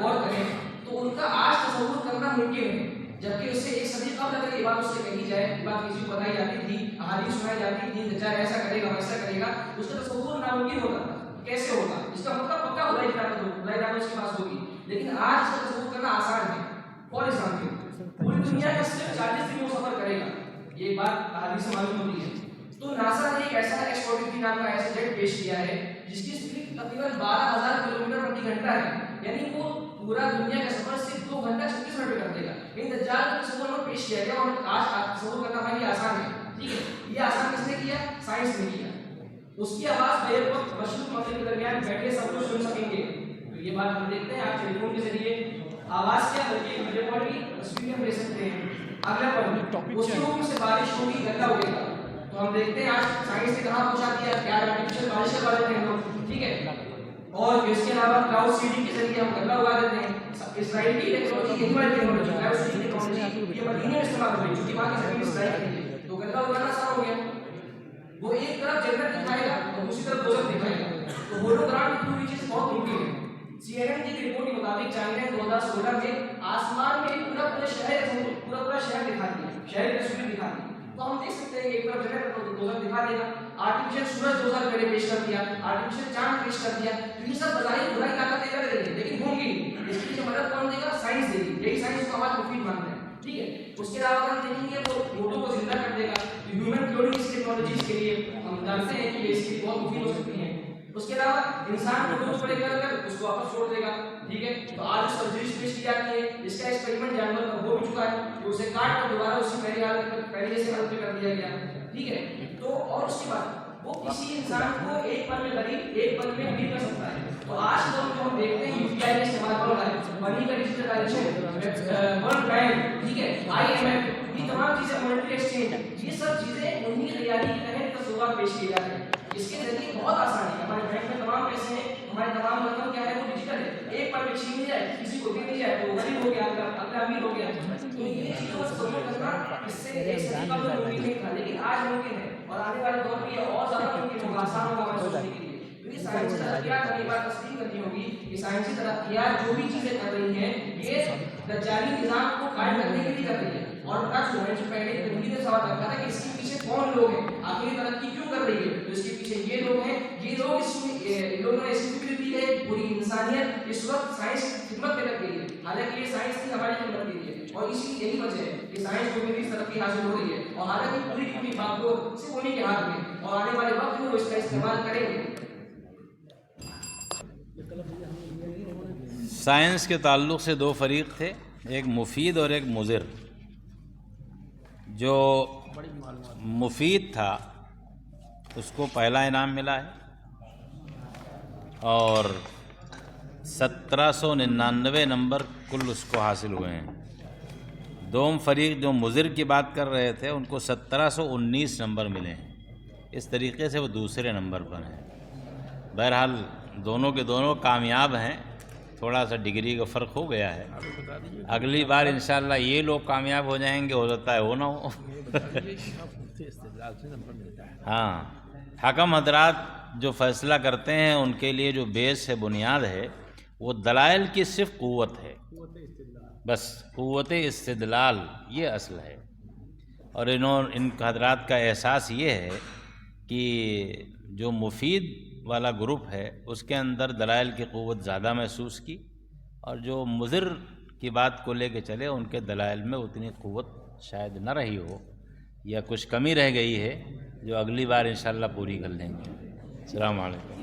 غور کریں تو ان کا آج تصور کرنا ممکن ہے، جبکہ اس سے 1 صدی قبل اگر یہ بات اس سے کہی جائے، یہ بات کسی کو بتائی جاتی تھی، احادیث سنائی جاتی تھی، دجال ایسا کرے گا ویسا کرے گا، اس کا تصور ناممکن ہوتا تھا. کیسے ہوگا، اس کا مطلب پکا خدائی طاقت اس کے پاس ہوگی، لیکن آج اس کا تصور کرنا آسان ہے. فار ایگزامپل پوری دنیا کا صرف 40 دن وہ سفر کرے گا، یہ بات احادیث سے معلوم ہوتی ہے. تو ناسا نے ایک ایسا X-43 نام کا ایسا جیٹ پیش کیا ہے جس کی اسپیڈ تقریباً 12,000 کلومیٹر پرتی گھنٹہ ہے، یعنی وہ پورا دنیا کا سفر صرف 2 گھنٹہ 36 منٹ میں کر دے گا. لیکن دجال کا تصور میں پیش کیا گیا اور آج تصور کرنا بھائی آسان ہے. ٹھیک ہے، یہ آسان کس نے کیا؟ سائنس نے کیا. اس کی آواز بے وقت مشرق مغرب کے درمیان بیٹھے سب لوگ سن سکیں گے. تو یہ بات ہم دیکھتے ہیں آج ٹیلی فون کے ذریعے آواز کیا بلکہ ویڈیو کال کی تصویر ہم لے سکتے ہیں. اگلا پوائنٹ، اس کے حکم سے بارش ہوگی، گدا اگے گا. تو ہم دیکھتے ہیں آج سائنس نے کہاں پہنچا دیا، کیا آرٹیفیشل بارش کے بارے میں ہم لوگ. ٹھیک ہے، اور اس کے علاوہ کلاؤڈ سیڈنگ کے ذریعے ہم گدا اگا دیتے ہیں. اسرائیل کی ٹیکنالوجی، یہی والی ٹیکنالوجی کلاؤڈ سیڈنگ ٹیکنالوجی یہ مدینے میں استعمال ہو رہی ہے چونکہ وہاں کی زمین اسرائیل کی ہے. تو گدا اگانا آسان ہو گیا. وہ ایک طرف جنت دکھائے گا اور دوسری طرف دوزخ دکھائے گا. تو ہولوگرام کی پوری چیز بہت ممکن ہے. CNN کی رپورٹ کے مطابق چائنا نے 2016 میں آسمان میں پورا شہر دکھا دیا، شہر کی تصویر دکھا دی. تو ہم دیکھ سکتے ہیں کہ ایک طرف جنت اور دوزخ دکھا دے گا. آرٹیفیشل سورج 2 سال پہلے پیش کر دیا، آرٹیفیشل چاند پیش کر دیا. تو یہ سب بظاہر خدائی طاقت دے کر رہی ہے لیکن ہوں گی. اس کی جو مدد کون دے گا؟ سائنس دے گی. یہی سائنس کو ہمارا مفید مانتا ہے. ٹھیک ہے، اس کے علاوہ ہم دیکھیں گے وہ روبوٹوں کو زندہ کر دے گا. ہیومن کلوننگ اس ٹیکنالوجیز کے لیے ہم جانتے ہیں کہ یہ اس کی بہت مفید ہو سکتی ہیں. اس کے علاوہ انسان کو ڈوز پڑے کر اس کو واپس چھوڑ دے گا. ٹھیک ہے، تو آج اس سرجری پیش کی جاتی ہے. اس کا ایکسپیریمنٹ جانور پر ہو بھی چکا ہے کہ اسے کاٹ کر دوبارہ اسی پہلے جیسے حالت میں کر دیا گیا. ٹھیک ہے، تو اور اس کے بعد وہ کسی انسان کو ایک پل میں غریب ایک پل میں امیر کر سکتا ہے. تو آج جو ہم دیکھتے ہیں UPI کا استعمال ہو رہا ہے، منی کا ڈیجیٹلائزیشن، ورلڈ بینک، ٹھیک ہے، IMF، یہ تمام چیزیں، مانیٹری ایکسچینج، یہ سب چیزیں انہی تیاری کے تحت تصورات پیش کیے جاتے ہیں. اس کے ذریعے بہت آسانی ہے. ہمارے بینک میں تمام پیسے ہیں، ہمارے تمام رقم کیا ہے وہ ڈیجیٹل ہے. ایک پل میں چھین لی جائے، کسی کو دے دی جائے تو وہ غریب ہو گیا، اگلا امیر ہو گیا. تو یہ چیزوں کو تصور کرنا اس سے ایک صدی قبل ممکن نہیں تھا لیکن آج ممکن ہے اور آنے والے دور میں یہ اور زیادہ ممکن ہوگا، آسان ہوگا ہمیں سوچنے کے لیے. تو یہ سائنسی ترقیات ہمیں بات تسلیم کرنی ہوگی کہ سائنسی ترقیات جو بھی چیزیں کر رہی ہیں یہ دجالی نظام کو قائم کرنے کے لیے کر رہی ہے. اور بتا چکا میں جو پہلے تنقید نے سوال رکھا تھا کہ اس کے پیچھے کون لوگ ہیں، آخر یہ ترقی کیوں کر رہی ہے. تو اس کے پیچھے یہ لوگ ہیں، یہ لوگ لوگوں نے ایسی فکر دی ہے. پوری انسانیت اس وقت سائنس کی خدمت میں لگ گئی ہے، حالانکہ یہ سائنس کی ہماری خدمت کے لیے. اور اسی یہی وجہ ہے کہ سائنس کو بھی ترقی حاصل ہو رہی ہے اور حالانکہ پوری کی پوری بات کو صرف انہیں کے ہاتھ میں اور آنے والے وقت میں وہ اس کا استعمال کریں گے. سائنس کے تعلق سے 2 فریق تھے، ایک مفید اور ایک مضر. جو مفید تھا اس کو پہلا انعام ملا ہے اور 1799 نمبر کل اس کو حاصل ہوئے ہیں. دوم فریق جو مضر کی بات کر رہے تھے ان کو 1719 نمبر ملے ہیں. اس طریقے سے وہ دوسرے نمبر پر ہیں. بہرحال دونوں کے دونوں کامیاب ہیں، تھوڑا سا ڈگری کا فرق ہو گیا ہے. اگلی بار انشاءاللہ یہ لوگ کامیاب ہو جائیں گے، ہو سکتا ہے وہ نہ ہو. ہاں، حکم حضرات جو فیصلہ کرتے ہیں ان کے لیے جو بیس ہے، بنیاد ہے، وہ دلائل کی صرف قوت ہے، بس قوت استدلال یہ اصل ہے. اور ان حضرات کا احساس یہ ہے کہ جو مفید والا گروپ ہے اس کے اندر دلائل کی قوت زیادہ محسوس کی، اور جو مضر کی بات کو لے کے چلے ان کے دلائل میں اتنی قوت شاید نہ رہی ہو یا کچھ کمی رہ گئی ہے جو اگلی بار انشاءاللہ پوری کر لیں گے. السلام علیکم.